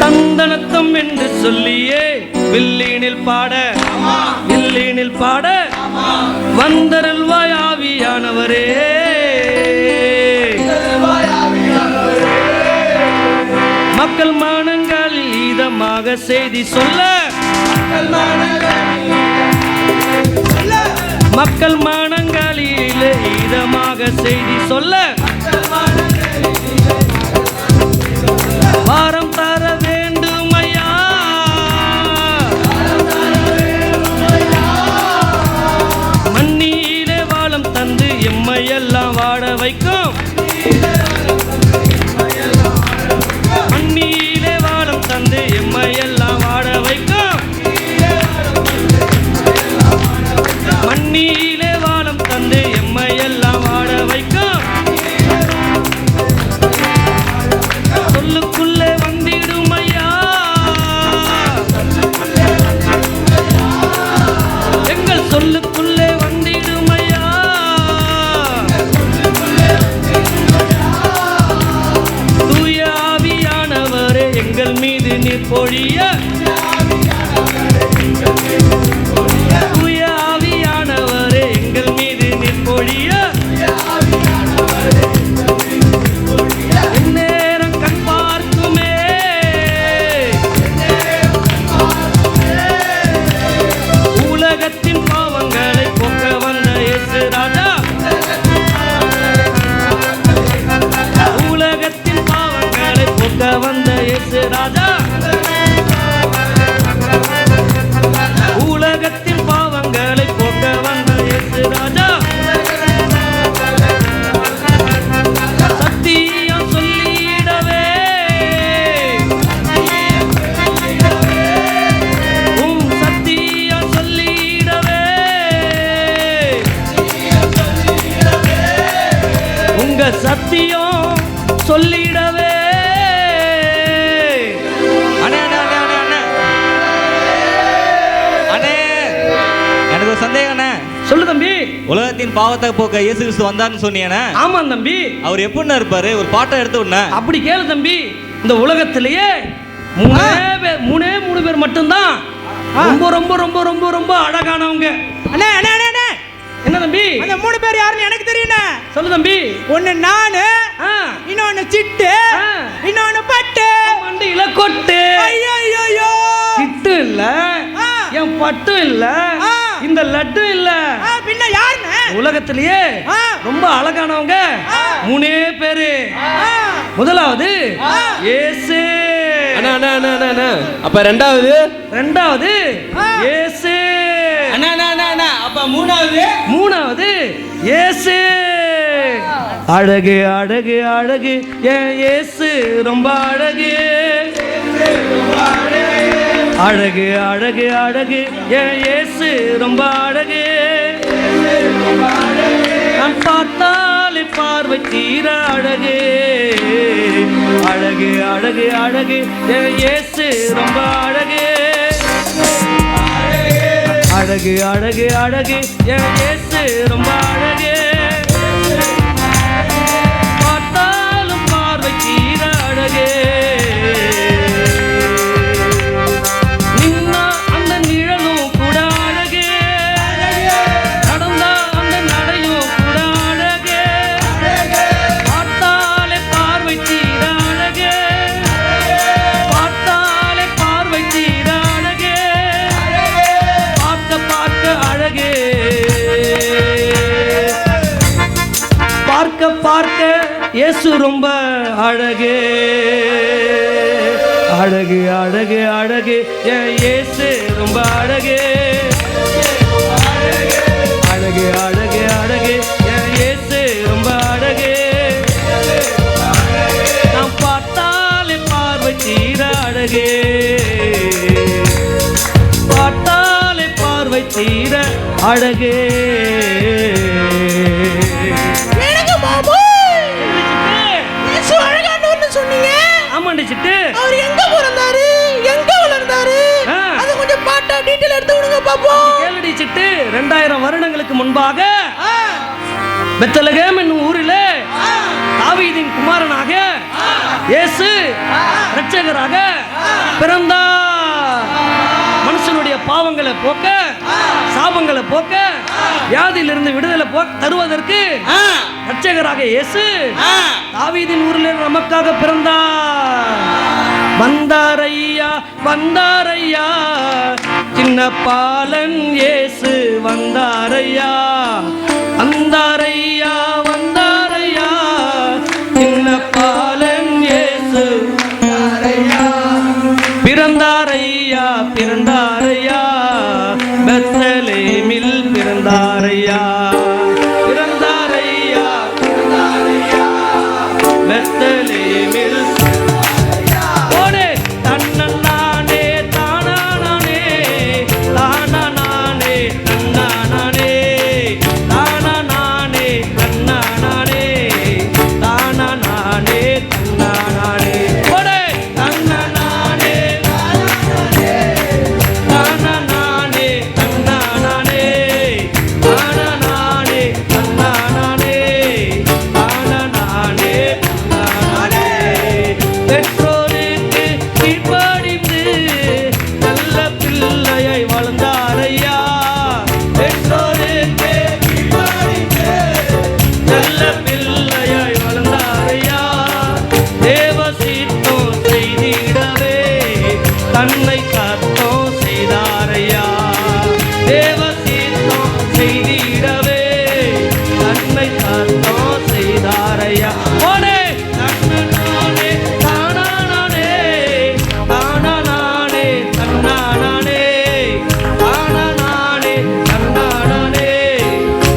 தந்தனத்தம் என்று சொல்லியே வில்லினில் பாட, வில்லினில் பாட வந்தருள்வாய் ஆவியானவரே. மக்கள் மானங்களில் இதமாக செய்தி சொல்ல, மக்கள் மானங்களில் இதமாக செய்தி சொல்ல வாரம் தர வேண்டும் ஐயா, மண்ணிலே வாழம் தந்து எம்மையெல்லாம் வாட வைக்கும், மண்ணிலே வாழம் தந்து எம்மையெல்லாம் வாட வைக்கும், மண்ணிலே வாழம் தந்து எம்மையெல்லாம் வாட வைக்கும். சொல்லுக்குள்ளே வந்திடும் ஐயா, எங்கள் சொல்லுக்குள்ளே வந்திடும் ஐயா, தூய ஆவியானவரே எங்கள் மீது நீர் பொழிய, தூய ஆவியானவரே எங்கள் மீது நீர் பொழிய, நேரம் கண் பார்க்குமே, உலகத்தின் பாவங்களை போக்க வந்த இயேசு ராஜா, உலகத்தின் பாவங்களை போக்க வந்த இயேசு ராஜா, உலகத்தின் பாவங்களை போக்க வந்த இயேசு ராஜா, சத்தியம் சொல்லிடவே சத்தியம் சொல்லிடவே உங்க சத்தியம் சொல்லிடவே. அண்ணே அண்ணே அண்ணே அண்ணே அண்ணே அண்ணே, எனக்கு ஒரு சந்தேகம் அண்ணே. சொல்லு தம்பி. உலகத்தின் பாவத்தை போக்க இயேசு கிறிஸ்து வந்தார்னு சொன்னீங்கண்ணே. ஆமா தம்பி. அவர் எப்படிண்ணா இருப்பாரு? ஒரு பாட்டை எடுத்து விடனே. அப்படி கேளு தம்பி. இந்த உலகத்திலேயே மூணு பேர் மட்டும்தான் ரொம்ப ரொம்ப ரொம்ப ரொம்ப ரொம்ப அழகானவங்க. அண்ணே அண்ணே அண்ணே அண்ணே, என்ன தம்பி? அந்த 3 பேர் யாருன்னு எனக்கு தெரியுண்ணே. சொல்லு தம்பி. ஒன்னு நானு, இன்னொன்னு சிட்டு, இன்னொன்னு பட்டு. மண்டியில கொட்டு. ஐயோ ஐயோ, சிட்டு இல்ல, என் பட்டு இல்ல, இந்த லட்டு இல்ல, பின்ன யாருன்னு? உலகத்திலேயே ரொம்ப அழகானவங்க 3 பேரு. முதலாவது இயேசு. அண்ணா அண்ணா அண்ணா அண்ணா, அப்ப ரெண்டாவது இயேசு. அண்ணா அண்ணா அண்ணா அண்ணா, அப்ப மூணாவது இயேசு. அழகு அழகு அழகு என் இயேசு ரொம்ப அழகு, அழகு அழகு அழகு என் இயேசு ரொம்ப அழகு, நான் பார்த்தாலே பார்வை தீர அழகு, அழகு அழகு அழகு என் இயேசு ரொம்ப அழகு, அழகு அழகு அழகு என் இயேசு ரொம்ப அழகு, பார்த்தாலும் பார்வை தீர அழகு, நின்னா அந்த நிழலும் கூட அழகு, நடந்தா அந்த நடையும் கூட அழகு, பார்த்தாலே பார்வை தீர அழகு, பார்த்தாலே பார்வை தீர அழகு, பார்க்க பார்க்க அழகு, பார்க்க பார்க்க இயேசு ரொம்ப அழகு, அழகு அழகு அழகு என் இயேசு ரொம்ப அழகு அழகு அழகு அழகு என் இயேசு ரொம்ப அழகு நான் பார்த்தாலே பார்வை தீர அழகே பார்த்தாலே பார்வை தீர அழகே அவர் எங்க பிறந்தாரு எங்க வளர்ந்தாரு அது கொஞ்சம் பாட்டா டீடைல் எடுத்து விடுங்க பாப்போம். கேளடி சிட்டு 2000 வருடங்களுக்கு முன்பாக பெத்லகேம் என்னும் ஊரிலே தாவீதின் குமாரனாக இயேசு இரட்சகராக பிறந்தார். மனுஷனுடைய பாவங்களை போக்க சாபங்களை போக்க வியாதியிலிருந்து விடுதலை தருவதற்கு இரட்சகராக இயேசு தாவீதின் ஊரில் நமக்காக பிறந்தார். வந்தாரையா வந்தாரையா சின்ன பாலன் இயேசு வந்தாரையா வந்தாரையா வந்தாரையா சின்ன பாலன் இயேசு பிறந்தாரையா பிறந்தாரையா பெத்லகேமில் பிறந்தாரையா பிறந்தாரையா பிறந்தாரையா பெத்லகேமில் ஓடே தன்னே தானானே தானானே தன்னானே தானானே தன்னானே தானானே தன்னானே ஓடே தன்னானே தானானே தன்னானே தானானே தன்னானே தானானே தன்னானே பெற்றோருக்கு கீழ்ப்படிந்து நல்ல பிள்ளையை வளர்ந்தாரையா பெற்றோருக்கு கீழ்ப்படிந்து நல்ல பிள்ளையை வளர்ந்தாரையா தேவ சீர்த்தம் செய்திடவே தன்னை காத்தம் செய்தாரையா தேவ சீர்த்தம் செய்திடவே தன்னை காத்தம் செய்தாரையா ஓடே தன்னானே தானானே தானானே தன்னானே தானானே தன்னானே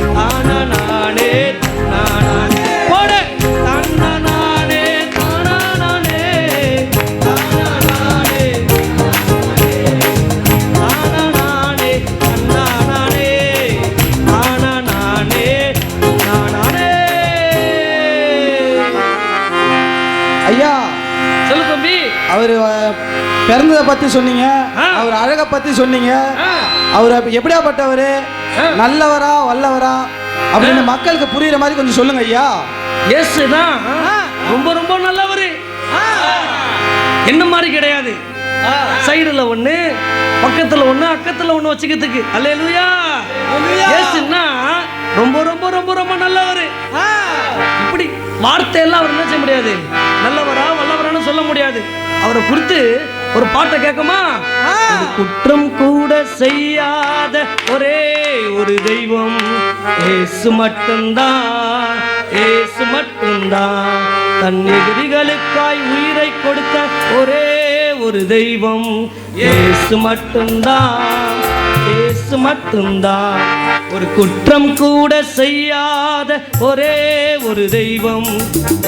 தானானே தன்னானே ஓடே தன்னானே தானானே தானானே தானானே தன்னானே தானானே தானானே. ஐயா சொல்லு தம்பி. அவர் பிறந்ததை பத்தி சொன்னீங்க, அவர் அழகை பத்தி சொன்னீங்க, அவர் எப்படியாப்பட்டவர், நல்லவரா வல்லவரா அப்படின்னு மக்களுக்கு புரியுற மாதிரி கொஞ்சம் சொல்லுங்க ஐயா. இயேசு தான் ரொம்ப ரொம்ப நல்லவர். என்ன மாதிரி கிடையாது. சைடுல ஒண்ணு பக்கத்துல ஒண்ணு அக்கத்துல ஒண்ணு வச்சுக்கிறதுக்கு. அல்லேலூயா. இயேசுன்னா ரொம்ப ரொம்ப ரொம்ப ரொம்ப நல்லவர். இப்படி வார்த்தை எல்லாம் அவர் என்ன செய்ய முடியாது, நல்லவரா வல்லவரான்னு சொல்ல முடியாது. அவரை குறித்து ஒரு பாட்டை கேட்குமா? குற்றம் கூட செய்யாத ஒரே ஒரு தெய்வம் இயேசு மட்டும்தான், இயேசு மட்டும்தான். தன் எதிரிகளுக்காய் உயிரை கொடுத்த ஒரே ஒரு தெய்வம் இயேசு மட்டும்தான், இயேசு மட்டும்தான். ஒரு குற்றம் கூட செய்யாத ஒரே ஒரு தெய்வம்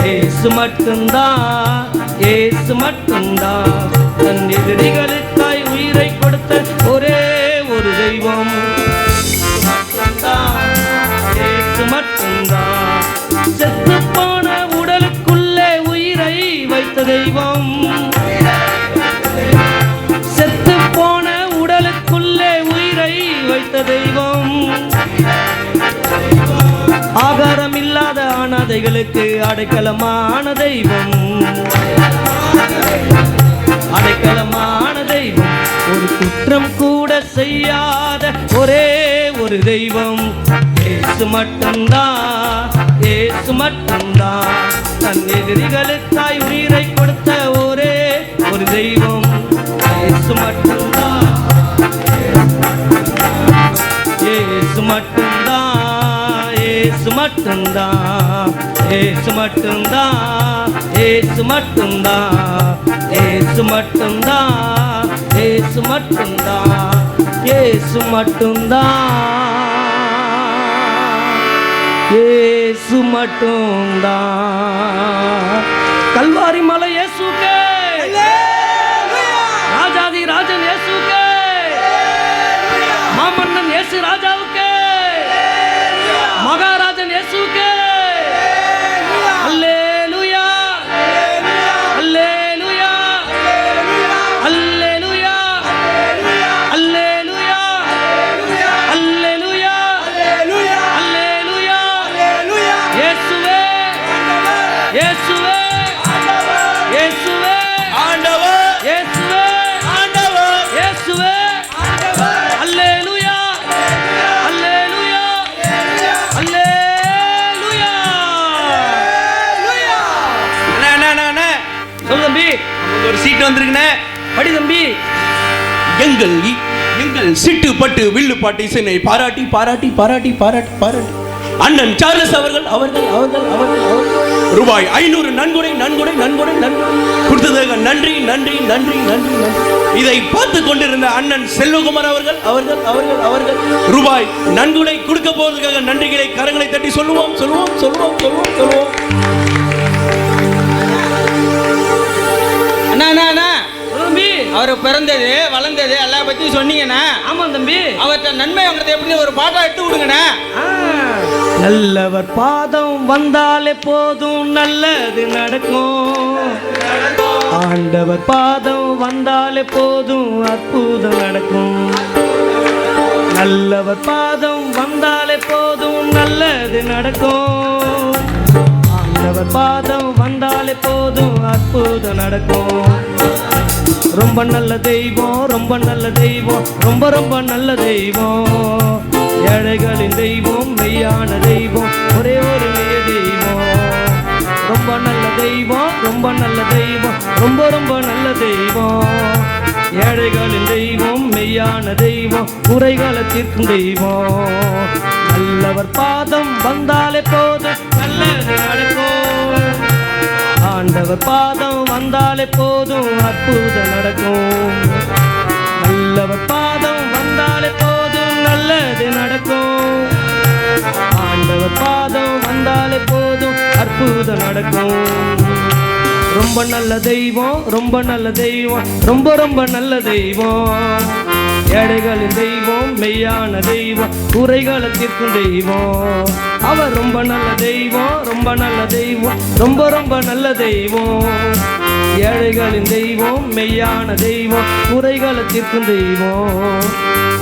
இயேசு மட்டும்தான், இயேசு மட்டும்தான். தன் எதிரிகளுக்காய் உயிரை கொடுத்த ஒரே ஒரு தெய்வம் மட்டும்தான், இயேசு மட்டும்தான். செத்து போன உடலுக்குள்ளே உயிரை வைத்த தெய்வம், செத்து போன உடலுக்குள்ளே உயிரை வைத்த தெய்வம். ஆகாரம் இல்லாத அனாதைகளுக்கு அடைக்கலமான தெய்வம், அடைக்கலமான தெய்வம். ஒரு குற்றம் கூட செய்யாத ஒரே ஒரு தெய்வம் இயேசு மட்டும்தான், இயேசு மட்டும்தான். தன் எதிரிகளுக்காய் உயிரை கொடுத்த ஒரே ஒரு தெய்வம் இயேசு மட்டும்தான், இயேசு மட்டும்தான், இயேசு மட்டும்தான், இயேசு மட்டும்தான், இயேசு மட்டும்தான், இயேசு ஏசு மட்டும்தான், ஏசு மட்டும்தான், ஏசு மட்டும்தான், ஏசு மட்டும்தான். கல்வாரி மலை இயேசுக்கே, ராஜாதி ராஜன் இயேசுக்கே, மாமன்னன் இயேசு ராஜாவுக்கே, மகாராஜன் இயேசுக்கே. அல்லேலூயா, அல்லேலூயா, அல்லேலூயா, அல்லேலூயா, அல்லேலூயா, அல்லேலூயா. இயேசுவே, இயேசுவே, இயேசுவே ஆண்டவர், இயேசுவே ஆண்டவர், இயேசுவே ஆண்டவர். அல்லேலூயா, அல்லேலூயா, அல்லேலூயா. அண்ணா சொல்லு தம்பி, நமக்கு ஒரு சீட் வந்திருக்குண்ணே. படி தம்பி. எங்கள் சிட்டு பட்டு வில்லு பாட்டு இசைனை பாராட்டி பாராட்டி பாராட்டி பாராட்டி பாராட்டி அண்ணன் சார்லஸ் அவர்கள் அவர்கள் அவர்கள் அவர்கள் ரூபாய் 500 நன்கொடை நன்கொடை நன்கொடை நன்கொடை கொடுத்ததாக நன்றி நன்றி நன்றி நன்றி நன்றி. இதை பார்த்து கொண்டிருந்த அண்ணன் செல்வகுமார் அவர்கள் அவர்கள் அவர்கள் அவர்கள் ரூபாய் நன்கொடை கொடுக்க போவதற்காக நன்றிகளை கரங்களை தட்டி சொல்லுவோம் சொல்லுவோம் சொல்லுவோம் சொல்லுவோம் சொல்லுவோம். அண்ணா தம்பி, அவர் பிறந்தது வளர்ந்தது எல்லாம் பத்தி சொன்னீங்கண்ணா. ஆமா தம்பி, அவர்கிட்ட நன்மை வாங்குறது எப்படின்னு ஒரு பாட்டா எடுத்து விடுங்கண்ணா. நல்லவர் பாதம் வந்தாலே போதும் நல்லது நடக்கும், ஆண்டவர் பாதம் வந்தாலே போதும் அற்புதம் நடக்கும், நல்லவர் பாதம் வந்தாலே போதும் நல்லது நடக்கும், ஆண்டவர் பாதம் வந்தாலே போதும் அற்புதம் நடக்கும். ரொம்ப நல்ல தெய்வம், ரொம்ப நல்ல தெய்வம், ரொம்ப ரொம்ப நல்ல தெய்வம், ஏழைகளின் தெய்வம், மெய்யான தெய்வம், ஒரே ஒரு மெய்ய தெய்வம். ரொம்ப நல்ல தெய்வம், ரொம்ப நல்ல தெய்வம், ரொம்ப ரொம்ப நல்ல தெய்வம், ஏழைகளின் தெய்வம், மெய்யான தெய்வம், குறைகளை தீர்க்கும் தெய்வம். நல்லவர் பாதம் வந்தாலே போதும் நல்லது நடக்கும், ஆண்டவர் பாதம் வந்தாலே போதும் அற்புதம் நடக்கும், நல்லவர் பாதம் வந்தாலே போதும் நல்லது நடக்கும், ஆண்டவர் பாதம் வந்தாலே போதும் அற்புதம் நடக்கும். ரொம்ப நல்ல தெய்வம், ரொம்ப நல்ல தெய்வம், ரொம்ப ரொம்ப நல்ல தெய்வம், ஏழைகளின் தெய்வம், மெய்யான தெய்வம், குறைகளை தீர்க்கும் தெய்வம். அவர் ரொம்ப நல்ல தெய்வம், ரொம்ப நல்ல தெய்வம், ரொம்ப ரொம்ப நல்ல தெய்வம், ஏழைகளின் தெய்வம், மெய்யான தெய்வம், குறைகளை தீர்க்கும் தெய்வம்.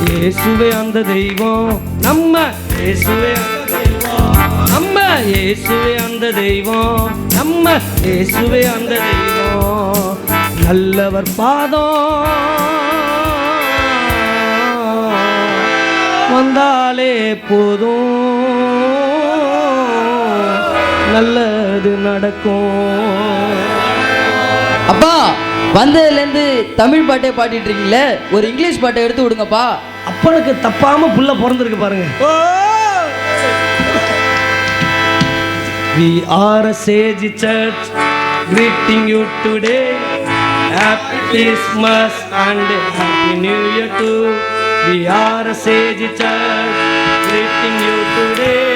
இயேசுவே அந்த தெய்வம், நம்ம இயேசுவே அந்த தெய்வம், நம்ம இயேசுவே அந்த தெய்வம், நம்ம இயேசுவே அந்த தெய்வம். நல்லவர் பாதம் வந்தாலே போதும் நல்லது நடக்கும். அப்பா வந்ததுலேருந்து தமிழ் பாட்டே பாடிட்டு இருக்கீங்களே, ஒரு இங்கிலீஷ் பாட்டை எடுத்து விடுங்கப்பா. அப்பனுக்கு தப்பாம புள்ள பிறந்திருக்கு பாருங்க. We are a Sage Church greeting you today. Happy Christmas and Happy New Year too. We are a Sage Church greeting you today.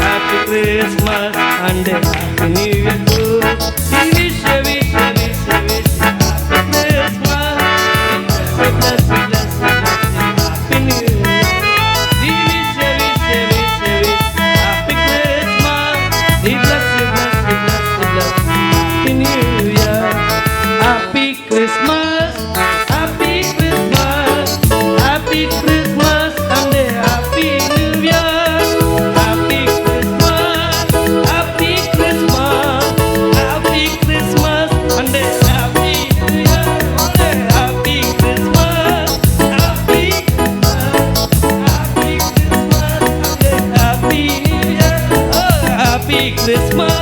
Happy Christmas and Happy New Year too. We wish you, wish you, wish you, wish you Happy Christmas and bless you, bless you, bless you, Happy New Year. We wish you, wish you, wish you, wish you Happy Christmas. We bless you, bless you, bless you, bless you Happy New Year. Happy Christmas, Happy Christmas, Happy Christmas and Happy New Year. Happy Christmas, Happy Christmas, Happy Christmas and Happy New Year. Happy Christmas, Happy Christmas, Happy Christmas and Happy New Year. Happy Christmas.